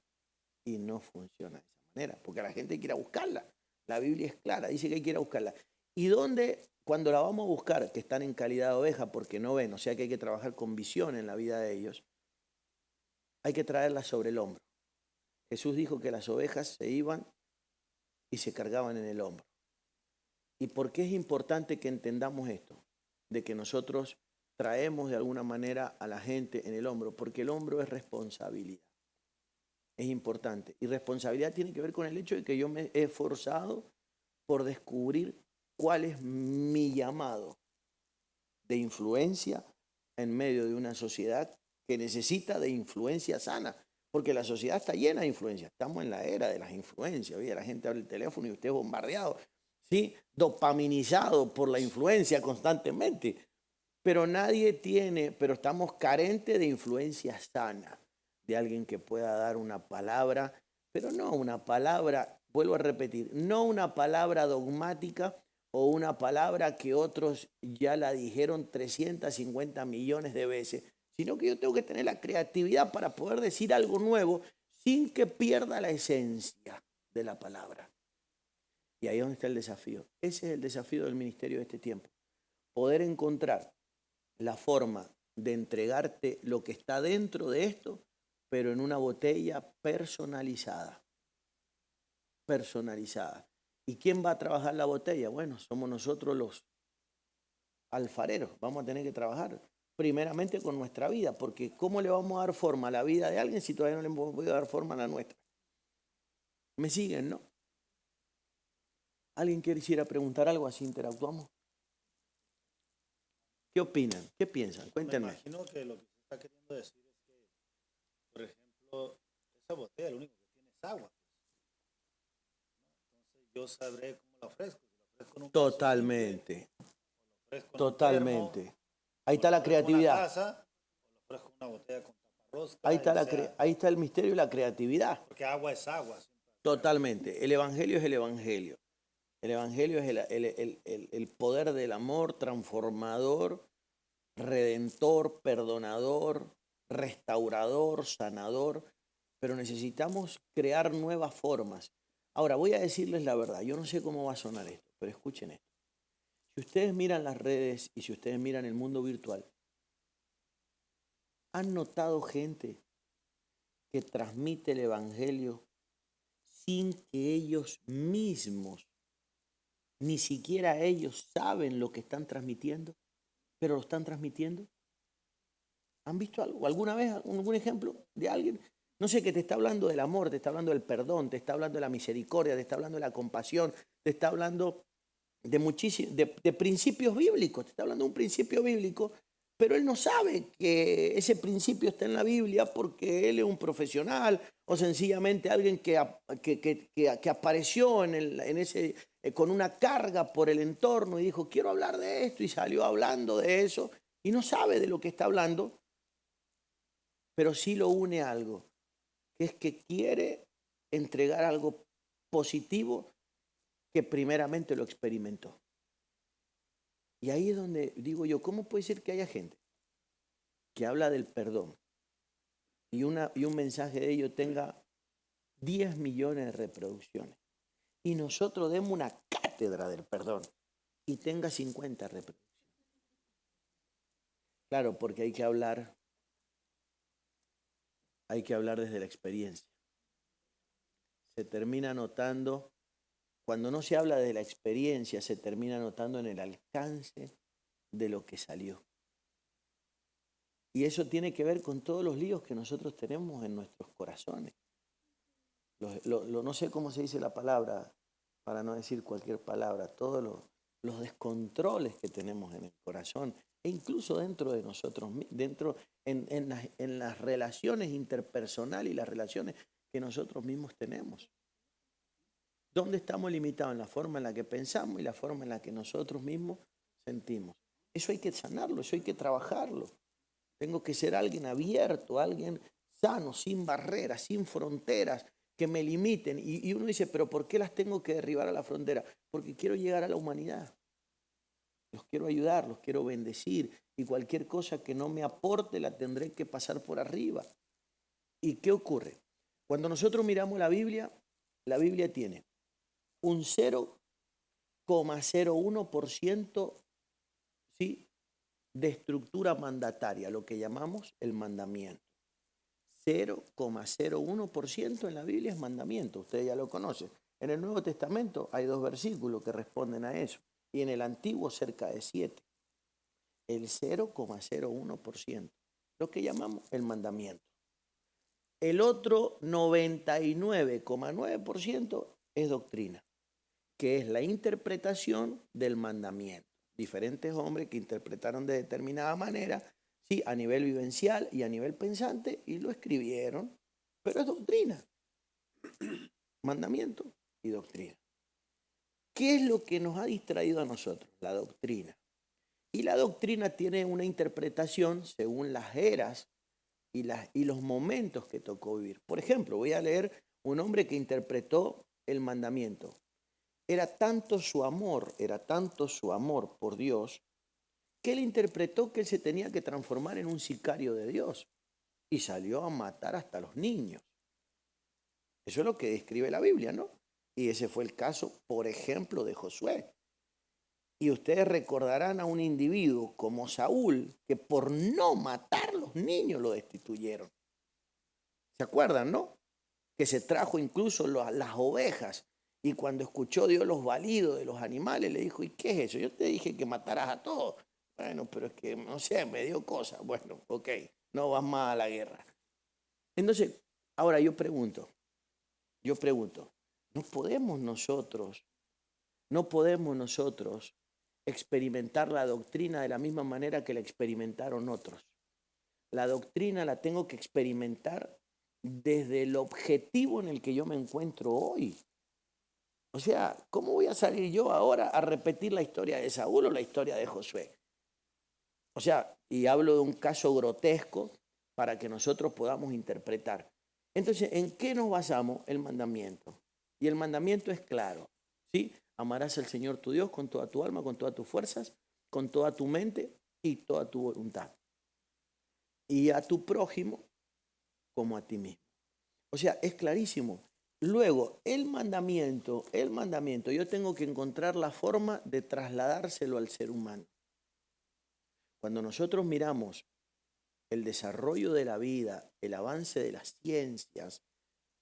Y no funciona de esa manera, porque la gente quiere buscarla. La Biblia es clara, dice que hay que ir a buscarla. ¿Y dónde, cuando la vamos a buscar, que están en calidad de oveja porque no ven, o sea que hay que trabajar con visión en la vida de ellos, hay que traerla sobre el hombro? Jesús dijo que las ovejas se iban y se cargaban en el hombro. ¿Y por qué es importante que entendamos esto? De que nosotros traemos de alguna manera a la gente en el hombro, porque el hombro es responsabilidad. Es importante. Y responsabilidad tiene que ver con el hecho de que yo me he esforzado por descubrir cuál es mi llamado de influencia en medio de una sociedad que necesita de influencia sana. Porque la sociedad está llena de influencia. Estamos en la era de las influencias. Oye, la gente abre el teléfono y usted es bombardeado, ¿sí?, dopaminizado por la influencia constantemente. Pero pero estamos carentes de influencia sana, de alguien que pueda dar una palabra, pero no una palabra vuelvo a repetir, no una palabra dogmática o una palabra que otros ya la dijeron 350 millones de veces, sino que yo tengo que tener la creatividad para poder decir algo nuevo sin que pierda la esencia de la palabra. Y ahí es donde está el desafío. Ese es el desafío del ministerio de este tiempo. Poder encontrar la forma de entregarte lo que está dentro de esto, pero en una botella personalizada. Personalizada. ¿Y quién va a trabajar la botella? Bueno, somos nosotros los alfareros. Vamos a tener que trabajar primeramente con nuestra vida, porque ¿cómo le vamos a dar forma a la vida de alguien si todavía no le hemos podido dar forma a la nuestra? ¿Me siguen, no? ¿Alguien quisiera preguntar algo así interactuamos? ¿Qué opinan? ¿Qué piensan? Cuéntenme. Me imagino que lo que se está queriendo decir es que, por ejemplo, esa botella lo único que tiene es agua. Entonces yo sabré cómo la ofrezco. Si la ofrezco en un vaso Totalmente. simple, o la ofrezco en un Totalmente. termo, Ahí o está la la ofrezco en una creatividad. taza, o la ofrezco en una botella con taparrosca, Ahí está el misterio y la creatividad. porque agua es agua. Totalmente. El evangelio es el evangelio. El evangelio es el poder del amor transformador, redentor, perdonador, restaurador, sanador. Pero necesitamos crear nuevas formas. Ahora, voy a decirles la verdad. Yo no sé cómo va a sonar esto, pero escuchen esto. Si ustedes miran las redes y si ustedes miran el mundo virtual, ¿han notado gente que transmite el evangelio sin que ellos mismos, ni siquiera ellos saben lo que están transmitiendo, pero lo están transmitiendo? ¿Han visto algo? ¿Alguna vez algún ejemplo de alguien? No sé, que te está hablando del amor, te está hablando del perdón, te está hablando de la misericordia, te está hablando de la compasión, te está hablando de principios bíblicos, te está hablando de un principio bíblico, pero él no sabe que ese principio está en la Biblia porque él es un profesional o sencillamente alguien que apareció con una carga por el entorno y dijo, quiero hablar de esto, y salió hablando de eso y no sabe de lo que está hablando, pero sí lo une a algo, que es que quiere entregar algo positivo que primeramente lo experimentó. Y ahí es donde digo yo, ¿cómo puede ser que haya gente que habla del perdón y un mensaje de ello tenga 10 millones de reproducciones y nosotros demos una cátedra del perdón y tenga 50 reproducciones? Claro, porque hay que hablar desde la experiencia. Se termina notando, cuando no se habla de la experiencia, se termina notando en el alcance de lo que salió. Y eso tiene que ver con todos los líos que nosotros tenemos en nuestros corazones. No sé cómo se dice la palabra, para no decir cualquier palabra, todos los descontroles que tenemos en el corazón, e incluso dentro de nosotros, en las relaciones interpersonales y las relaciones que nosotros mismos tenemos. ¿Dónde estamos limitados? En la forma en la que pensamos y la forma en la que nosotros mismos sentimos. Eso hay que sanarlo, eso hay que trabajarlo. Tengo que ser alguien abierto, alguien sano, sin barreras, sin fronteras que me limiten. Y uno dice, ¿pero por qué las tengo que derribar a la frontera? Porque quiero llegar a la humanidad. Los quiero ayudar, los quiero bendecir. Y cualquier cosa que no me aporte la tendré que pasar por arriba. ¿Y qué ocurre? Cuando nosotros miramos la Biblia tiene un 0,01%, ¿sí?, de estructura mandataria, lo que llamamos el mandamiento. 0,01% en la Biblia es mandamiento, ustedes ya lo conocen. En el Nuevo Testamento hay 2 versículos que responden a eso, y en el Antiguo cerca de 7. El 0,01%, lo que llamamos el mandamiento. El otro 99,9% es doctrina, que es la interpretación del mandamiento. Diferentes hombres que interpretaron de determinada manera, sí, a nivel vivencial y a nivel pensante, y lo escribieron, pero es doctrina, mandamiento y doctrina. ¿Qué es lo que nos ha distraído a nosotros? La doctrina. Y la doctrina tiene una interpretación según las eras y los momentos que tocó vivir. Por ejemplo, voy a leer un hombre que interpretó el mandamiento. Era tanto su amor por Dios, que él interpretó que él se tenía que transformar en un sicario de Dios y salió a matar hasta los niños. Eso es lo que describe la Biblia, ¿no? Y ese fue el caso, por ejemplo, de Josué. Y ustedes recordarán a un individuo como Saúl, que por no matar los niños lo destituyeron. ¿Se acuerdan, no? Que se trajo incluso las ovejas. Y cuando escuchó Dios los balidos de los animales, le dijo, ¿y qué es eso? Yo te dije que mataras a todos. Bueno, pero es que, no sé, me dio cosa. Bueno, ok, no vas más a la guerra. Entonces, ahora yo pregunto, ¿no podemos nosotros experimentar la doctrina de la misma manera que la experimentaron otros? La doctrina la tengo que experimentar desde el objetivo en el que yo me encuentro hoy. O sea, ¿cómo voy a salir yo ahora a repetir la historia de Saúl o la historia de Josué? O sea, y hablo de un caso grotesco para que nosotros podamos interpretar. Entonces, ¿en qué nos basamos? El mandamiento. Y el mandamiento es claro, ¿sí? Amarás al Señor tu Dios con toda tu alma, con todas tus fuerzas, con toda tu mente y toda tu voluntad. Y a tu prójimo como a ti mismo. O sea, es clarísimo. Luego, el mandamiento, yo tengo que encontrar la forma de trasladárselo al ser humano. Cuando nosotros miramos el desarrollo de la vida, el avance de las ciencias,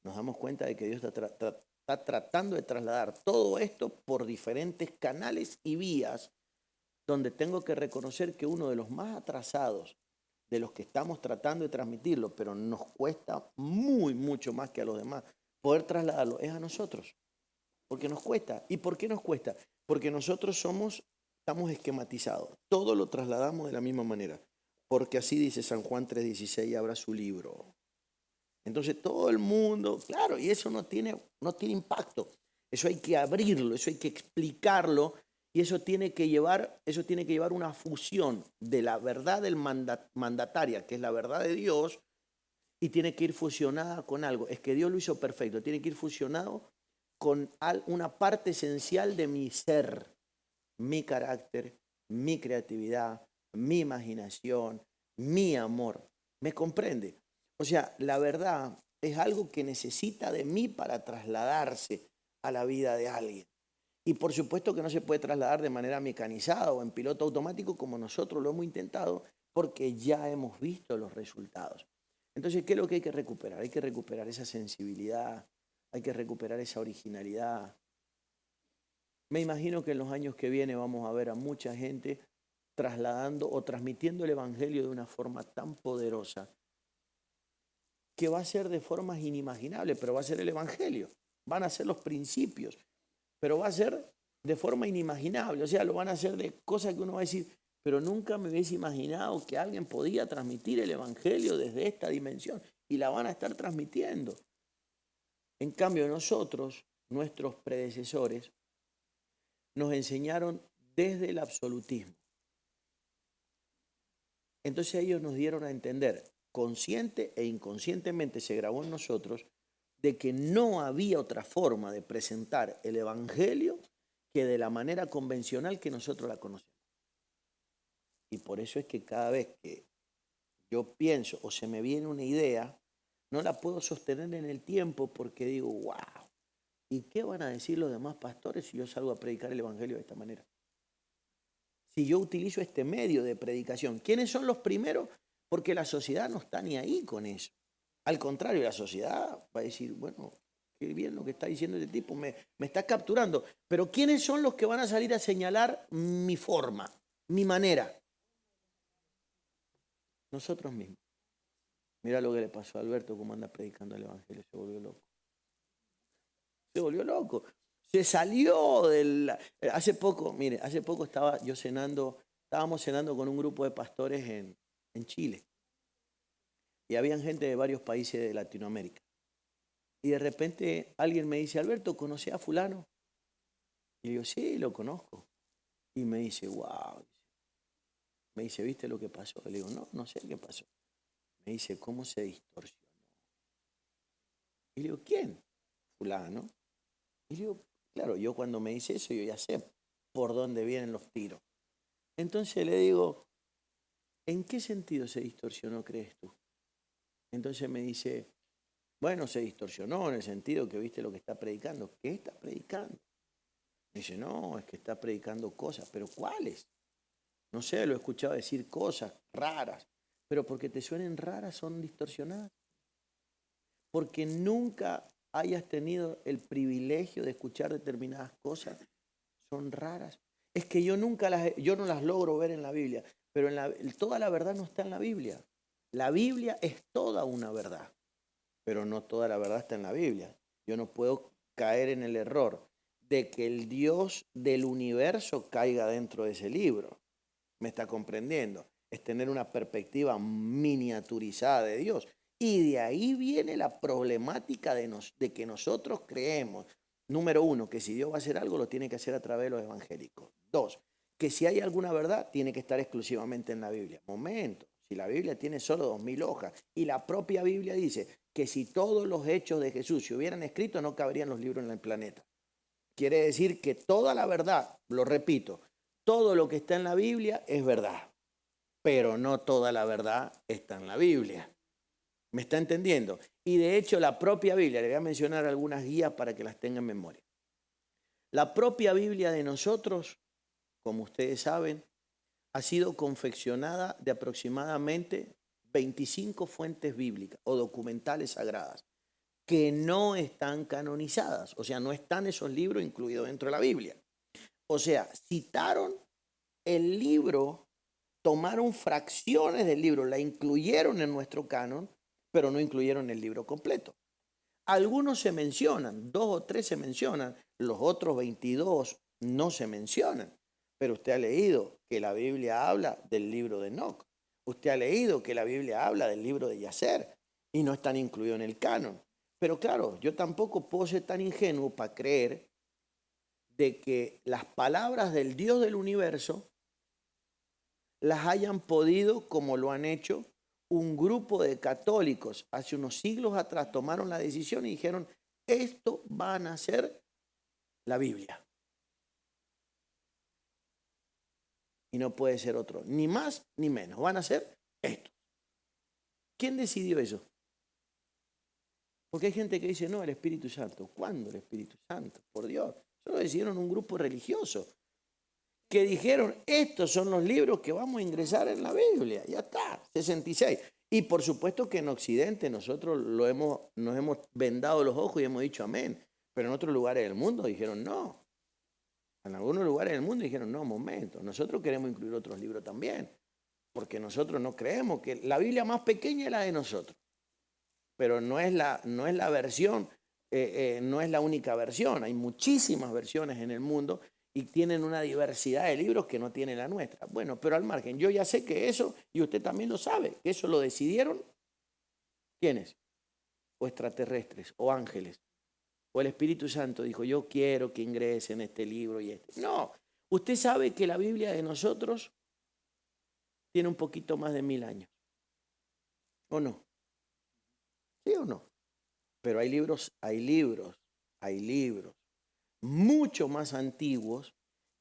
nos damos cuenta de que Dios está tratando de trasladar todo esto por diferentes canales y vías, donde tengo que reconocer que uno de los más atrasados, de los que estamos tratando de transmitirlo, pero nos cuesta mucho más que a los demás poder trasladarlo, es a nosotros. Porque nos cuesta. ¿Y por qué nos cuesta? Porque nosotros estamos esquematizados. Todo lo trasladamos de la misma manera. Porque así dice San Juan 3:16, abra su libro. Entonces todo el mundo, claro, y eso no tiene impacto. Eso hay que abrirlo, eso hay que explicarlo, y eso tiene que llevar una fusión de la verdad del mandataria, que es la verdad de Dios, y tiene que ir fusionada con algo. Es que Dios lo hizo perfecto, tiene que ir fusionado con una parte esencial de mi ser, mi carácter, mi creatividad, mi imaginación, mi amor. ¿Me comprende? O sea, la verdad es algo que necesita de mí para trasladarse a la vida de alguien. Y por supuesto que no se puede trasladar de manera mecanizada o en piloto automático como nosotros lo hemos intentado, porque ya hemos visto los resultados. Entonces, ¿qué es lo que hay que recuperar? Hay que recuperar esa sensibilidad, hay que recuperar esa originalidad. Me imagino que en los años que vienen vamos a ver a mucha gente trasladando o transmitiendo el Evangelio de una forma tan poderosa que va a ser de formas inimaginables, pero va a ser el Evangelio. Van a ser los principios, pero va a ser de forma inimaginable. O sea, lo van a hacer de cosas que uno va a decir, pero nunca me hubiese imaginado que alguien podía transmitir el Evangelio desde esta dimensión, y la van a estar transmitiendo. En cambio, nosotros, nuestros predecesores, nos enseñaron desde el absolutismo. Entonces ellos nos dieron a entender, consciente e inconscientemente se grabó en nosotros, de que no había otra forma de presentar el Evangelio que de la manera convencional que nosotros la conocemos. Y por eso es que cada vez que yo pienso o se me viene una idea, no la puedo sostener en el tiempo porque digo, wow, ¿y qué van a decir los demás pastores si yo salgo a predicar el Evangelio de esta manera? Si yo utilizo este medio de predicación, ¿quiénes son los primeros? Porque la sociedad no está ni ahí con eso. Al contrario, la sociedad va a decir, bueno, qué bien lo que está diciendo este tipo, me está capturando. Pero ¿quiénes son los que van a salir a señalar mi forma, mi manera? Nosotros mismos. Mira lo que le pasó a Alberto, cómo anda predicando el Evangelio, se volvió loco. Se volvió loco. Se salió del... Hace poco estábamos cenando con un grupo de pastores en Chile. Y habían gente de varios países de Latinoamérica. Y de repente alguien me dice, Alberto, ¿conocí a fulano? Y yo digo, sí, lo conozco. Y me dice, wow. Me dice, ¿viste lo que pasó? Y le digo, no sé qué pasó. Me dice, ¿cómo se distorsionó? Y le digo, ¿quién? Fulano. Y digo, claro, yo cuando me dice eso, yo ya sé por dónde vienen los tiros. Entonces le digo, ¿en qué sentido se distorsionó, crees tú? Entonces me dice, bueno, se distorsionó en el sentido que viste lo que está predicando. ¿Qué está predicando? Me dice, no, es que está predicando cosas, pero ¿cuáles? No sé, lo he escuchado decir cosas raras, pero porque te suenen raras son distorsionadas. Porque nunca hayas tenido el privilegio de escuchar determinadas cosas, son raras. Es que yo no las logro ver en la Biblia, pero toda la verdad no está en la Biblia. La Biblia es toda una verdad, pero no toda la verdad está en la Biblia. Yo no puedo caer en el error de que el Dios del universo caiga dentro de ese libro. ¿Me está comprendiendo? Es tener una perspectiva miniaturizada de Dios. Y de ahí viene la problemática de que nosotros creemos, número uno, que si Dios va a hacer algo, lo tiene que hacer a través de los evangélicos. Dos, que si hay alguna verdad, tiene que estar exclusivamente en la Biblia. Momento, si la Biblia tiene solo 2000 hojas y la propia Biblia dice que si todos los hechos de Jesús se hubieran escrito, no cabrían los libros en el planeta. Quiere decir que toda la verdad, lo repito, todo lo que está en la Biblia es verdad, pero no toda la verdad está en la Biblia. ¿Me está entendiendo? Y de hecho la propia Biblia, le voy a mencionar algunas guías para que las tenga en memoria. La propia Biblia de nosotros, como ustedes saben, ha sido confeccionada de aproximadamente 25 fuentes bíblicas o documentales sagradas que no están canonizadas, o sea, no están esos libros incluidos dentro de la Biblia. O sea, citaron el libro, tomaron fracciones del libro, la incluyeron en nuestro canon, pero no incluyeron el libro completo. Algunos se mencionan, 2 o 3 se mencionan, los otros 22 no se mencionan. Pero usted ha leído que la Biblia habla del libro de Enoc. Usted ha leído que la Biblia habla del libro de Yacer y no están incluidos en el canon. Pero claro, yo tampoco puedo ser tan ingenuo para creer de que las palabras del Dios del universo las hayan podido, como lo han hecho un grupo de católicos hace unos siglos atrás, tomaron la decisión y dijeron, esto van a ser la Biblia. Y no puede ser otro, ni más ni menos, van a ser esto. ¿Quién decidió eso? Porque hay gente que dice, no, el Espíritu Santo. ¿Cuándo el Espíritu Santo? Por Dios. Eso lo decidieron un grupo religioso que dijeron, estos son los libros que vamos a ingresar en la Biblia. Ya está, 66. Y por supuesto que en Occidente nosotros nos hemos vendado los ojos y hemos dicho amén. Pero en otros lugares del mundo dijeron no. En algunos lugares del mundo dijeron no, momento. Nosotros queremos incluir otros libros también. Porque nosotros no creemos que la Biblia más pequeña es la de nosotros. Pero no es la versión, no es la única versión. Hay muchísimas versiones en el mundo y tienen una diversidad de libros que no tiene la nuestra. Bueno, pero al margen, yo ya sé que eso, y usted también lo sabe, que eso lo decidieron, ¿quiénes? O extraterrestres, o ángeles, o el Espíritu Santo dijo, yo quiero que ingrese en este libro y este. No, usted sabe que la Biblia de nosotros tiene un poquito más de 1000 años, ¿o no? ¿Sí o no? Pero hay libros mucho más antiguos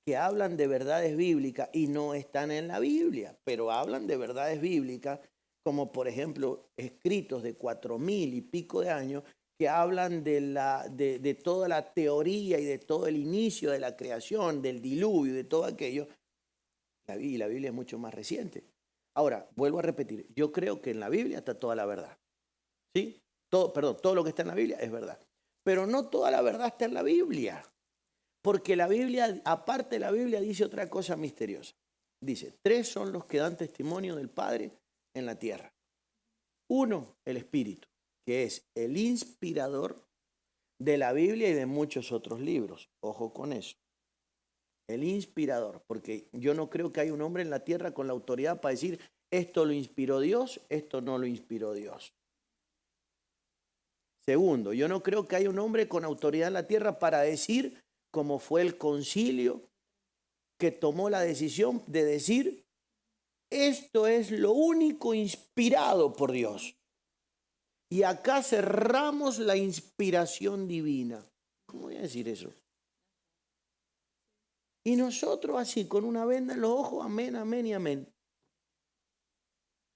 que hablan de verdades bíblicas y no están en la Biblia, pero hablan de verdades bíblicas, como por ejemplo escritos de 4000 y pico de años que hablan de toda la teoría y de todo el inicio de la creación, del diluvio, de todo aquello. La Biblia es mucho más reciente. Ahora, vuelvo a repetir, yo creo que en la Biblia está toda la verdad. ¿Sí? Todo lo que está en la Biblia es verdad. Pero no toda la verdad está en la Biblia. Porque la Biblia, aparte de la Biblia, dice otra cosa misteriosa. Dice, 3 son los que dan testimonio del Padre en la tierra. 1, el Espíritu, que es el inspirador de la Biblia y de muchos otros libros. Ojo con eso. El inspirador, porque yo no creo que haya un hombre en la tierra con la autoridad para decir, esto lo inspiró Dios, esto no lo inspiró Dios. Segundo, yo no creo que haya un hombre con autoridad en la tierra para decir, como fue el concilio, que tomó la decisión de decir, esto es lo único inspirado por Dios. Y acá cerramos la inspiración divina. ¿Cómo voy a decir eso? Y nosotros así, con una venda en los ojos, amén, amén y amén.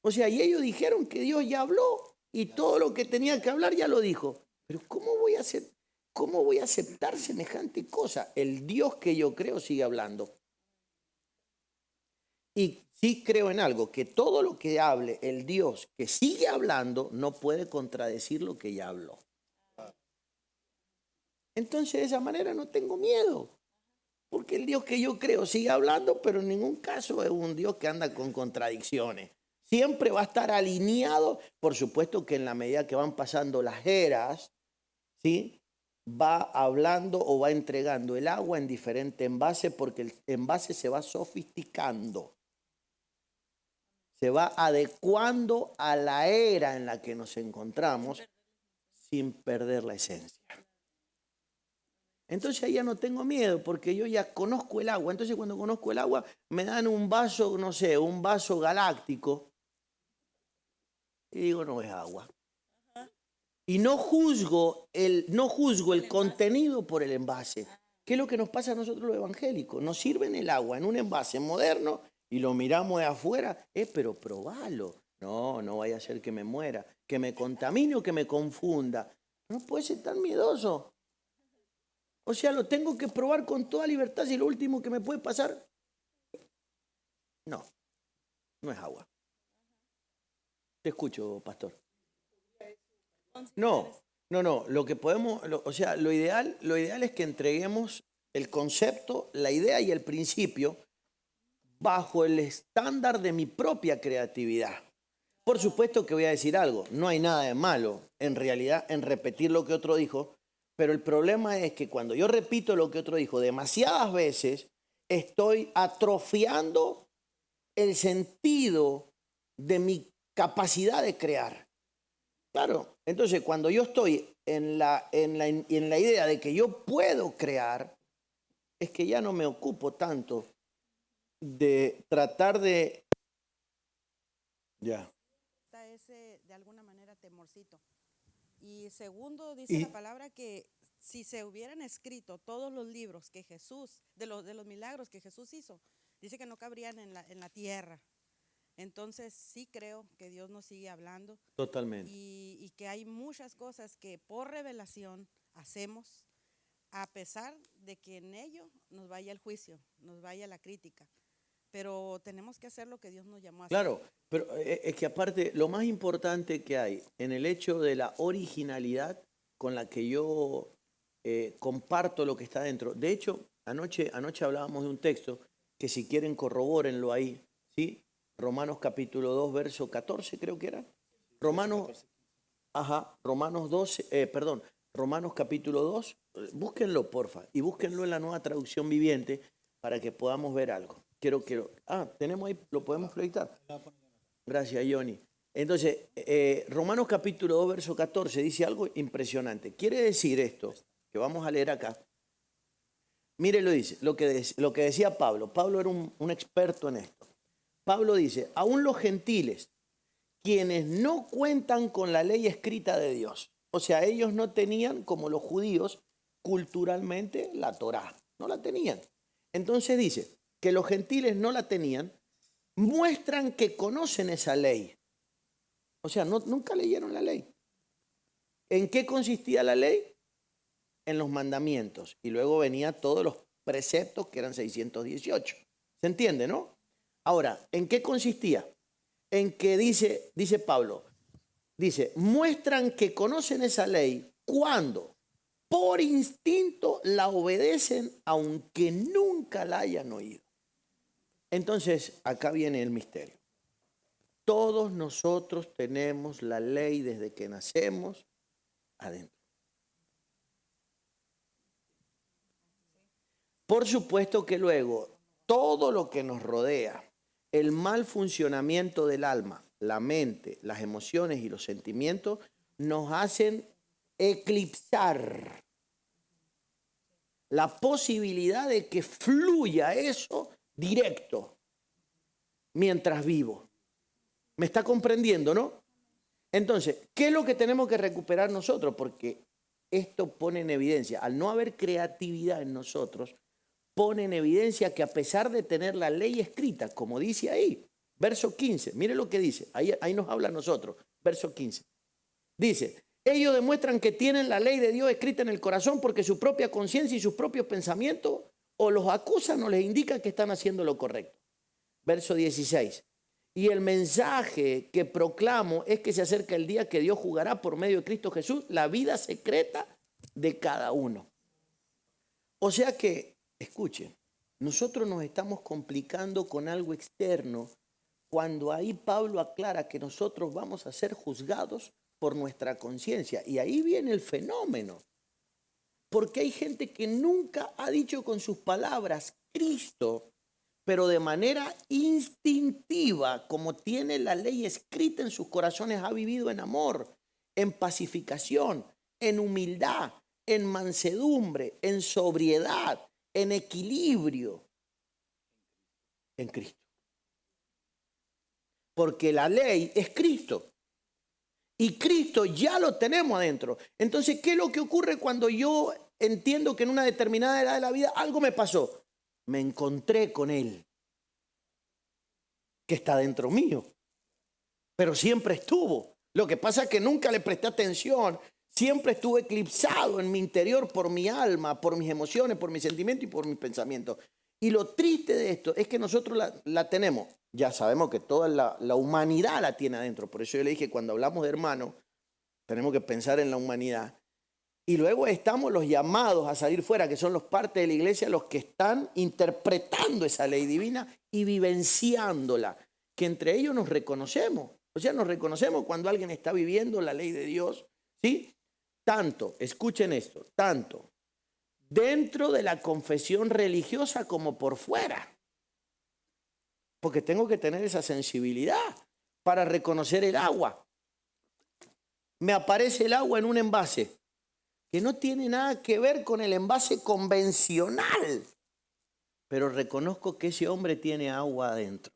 O sea, y ellos dijeron que Dios ya habló y todo lo que tenía que hablar ya lo dijo. Pero ¿cómo voy a aceptar semejante cosa? El Dios que yo creo sigue hablando. Y sí creo en algo, que todo lo que hable el Dios que sigue hablando no puede contradecir lo que ya habló. Entonces de esa manera no tengo miedo, porque el Dios que yo creo sigue hablando, pero en ningún caso es un Dios que anda con contradicciones. Siempre va a estar alineado, por supuesto que en la medida que van pasando las eras, ¿sí? Va hablando o va entregando el agua en diferente envase, porque el envase se va sofisticando. Se va adecuando a la era en la que nos encontramos sin perder la esencia. Entonces ahí ya no tengo miedo porque yo ya conozco el agua. Entonces cuando conozco el agua me dan un vaso, no sé, un vaso galáctico y digo, no es agua. Y no juzgo el contenido por el envase. ¿Qué es lo que nos pasa a nosotros los evangélicos? Nos sirven el agua en un envase moderno y lo miramos de afuera, pero probalo. No vaya a ser que me muera, que me contamine o que me confunda. No puede ser tan miedoso. O sea, lo tengo que probar con toda libertad si lo último que me puede pasar. No es agua. Te escucho, pastor. No. Lo que podemos, o sea, lo ideal es que entreguemos el concepto, la idea y el principio bajo el estándar de mi propia creatividad. Por supuesto que voy a decir algo, no hay nada de malo en realidad en repetir lo que otro dijo, pero el problema es que cuando yo repito lo que otro dijo demasiadas veces, estoy atrofiando el sentido de mi capacidad de crear. Claro, entonces cuando yo estoy en la idea de que yo puedo crear, es que ya no me ocupo tanto de tratar de... Ya. Está ese, de alguna manera, temorcito. Y segundo, dice la palabra que si se hubieran escrito todos los libros que Jesús, de los milagros que Jesús hizo, dice que no cabrían en la tierra. Entonces sí creo que Dios nos sigue hablando. Totalmente. Y que hay muchas cosas que por revelación hacemos, a pesar de que en ello nos vaya el juicio, nos vaya la crítica. Pero tenemos que hacer lo que Dios nos llamó a hacer. Claro, pero es que aparte, lo más importante que hay en el hecho de la originalidad con la que yo comparto lo que está dentro. De hecho, anoche hablábamos de un texto que si quieren corrobórenlo ahí, ¿sí? Romanos capítulo 2, verso 14 creo que era. Romanos 12, Romanos capítulo 2, búsquenlo porfa, y búsquenlo en la Nueva Traducción Viviente para que podamos ver algo. Tenemos ahí, lo podemos proyectar. Gracias, Johnny. Entonces, Romanos capítulo 2, verso 14 dice algo impresionante. Quiere decir esto, que vamos a leer acá. Mire, lo que decía Pablo. Pablo era un experto en esto. Pablo dice, aún los gentiles, quienes no cuentan con la ley escrita de Dios. O sea, ellos no tenían, como los judíos, culturalmente la Torá. No la tenían. Entonces dice que los gentiles no la tenían, muestran que conocen esa ley. O sea, nunca leyeron la ley. ¿En qué consistía la ley? En los mandamientos. Y luego venía todos los preceptos, que eran 618. ¿Se entiende, no? Ahora, ¿en qué consistía? En que dice Pablo, muestran que conocen esa ley cuando por instinto la obedecen aunque nunca la hayan oído. Entonces, acá viene el misterio. Todos nosotros tenemos la ley desde que nacemos adentro. Por supuesto que luego todo lo que nos rodea, el mal funcionamiento del alma, la mente, las emociones y los sentimientos nos hacen eclipsar la posibilidad de que fluya eso directo mientras vivo. ¿Me está comprendiendo, no? Entonces, ¿qué es lo que tenemos que recuperar nosotros? Porque esto pone en evidencia, al no haber creatividad en nosotros, pone en evidencia que a pesar de tener la ley escrita, como dice ahí, verso 15, mire lo que dice, ahí nos habla a nosotros, verso 15. Dice, ellos demuestran que tienen la ley de Dios escrita en el corazón porque su propia conciencia y sus propios pensamientos o los acusan o les indican que están haciendo lo correcto. Verso 16. Y el mensaje que proclamo es que se acerca el día que Dios jugará por medio de Cristo Jesús la vida secreta de cada uno. O sea que, escuchen, nosotros nos estamos complicando con algo externo cuando ahí Pablo aclara que nosotros vamos a ser juzgados por nuestra conciencia. Y ahí viene el fenómeno. Porque hay gente que nunca ha dicho con sus palabras Cristo, pero de manera instintiva, como tiene la ley escrita en sus corazones, ha vivido en amor, en pacificación, en humildad, en mansedumbre, en sobriedad, en equilibrio, en Cristo. Porque la ley es Cristo. Y Cristo ya lo tenemos adentro. Entonces, ¿qué es lo que ocurre cuando yo entiendo que en una determinada edad de la vida algo me pasó? Me encontré con Él, que está dentro mío, pero siempre estuvo. Lo que pasa es que nunca le presté atención, siempre estuve eclipsado en mi interior por mi alma, por mis emociones, por mis sentimientos y por mis pensamientos. Y lo triste de esto es que nosotros la tenemos. Ya sabemos que toda la humanidad la tiene adentro. Por eso yo le dije, cuando hablamos de hermanos, tenemos que pensar en la humanidad. Y luego estamos los llamados a salir fuera, que son los partes de la iglesia, los que están interpretando esa ley divina y vivenciándola, que entre ellos nos reconocemos. O sea, nos reconocemos cuando alguien está viviendo la ley de Dios, ¿sí? Tanto, escuchen esto, tanto dentro de la confesión religiosa como por fuera. Porque tengo que tener esa sensibilidad para reconocer el agua. Me aparece el agua en un envase que no tiene nada que ver con el envase convencional, pero reconozco que ese hombre tiene agua adentro.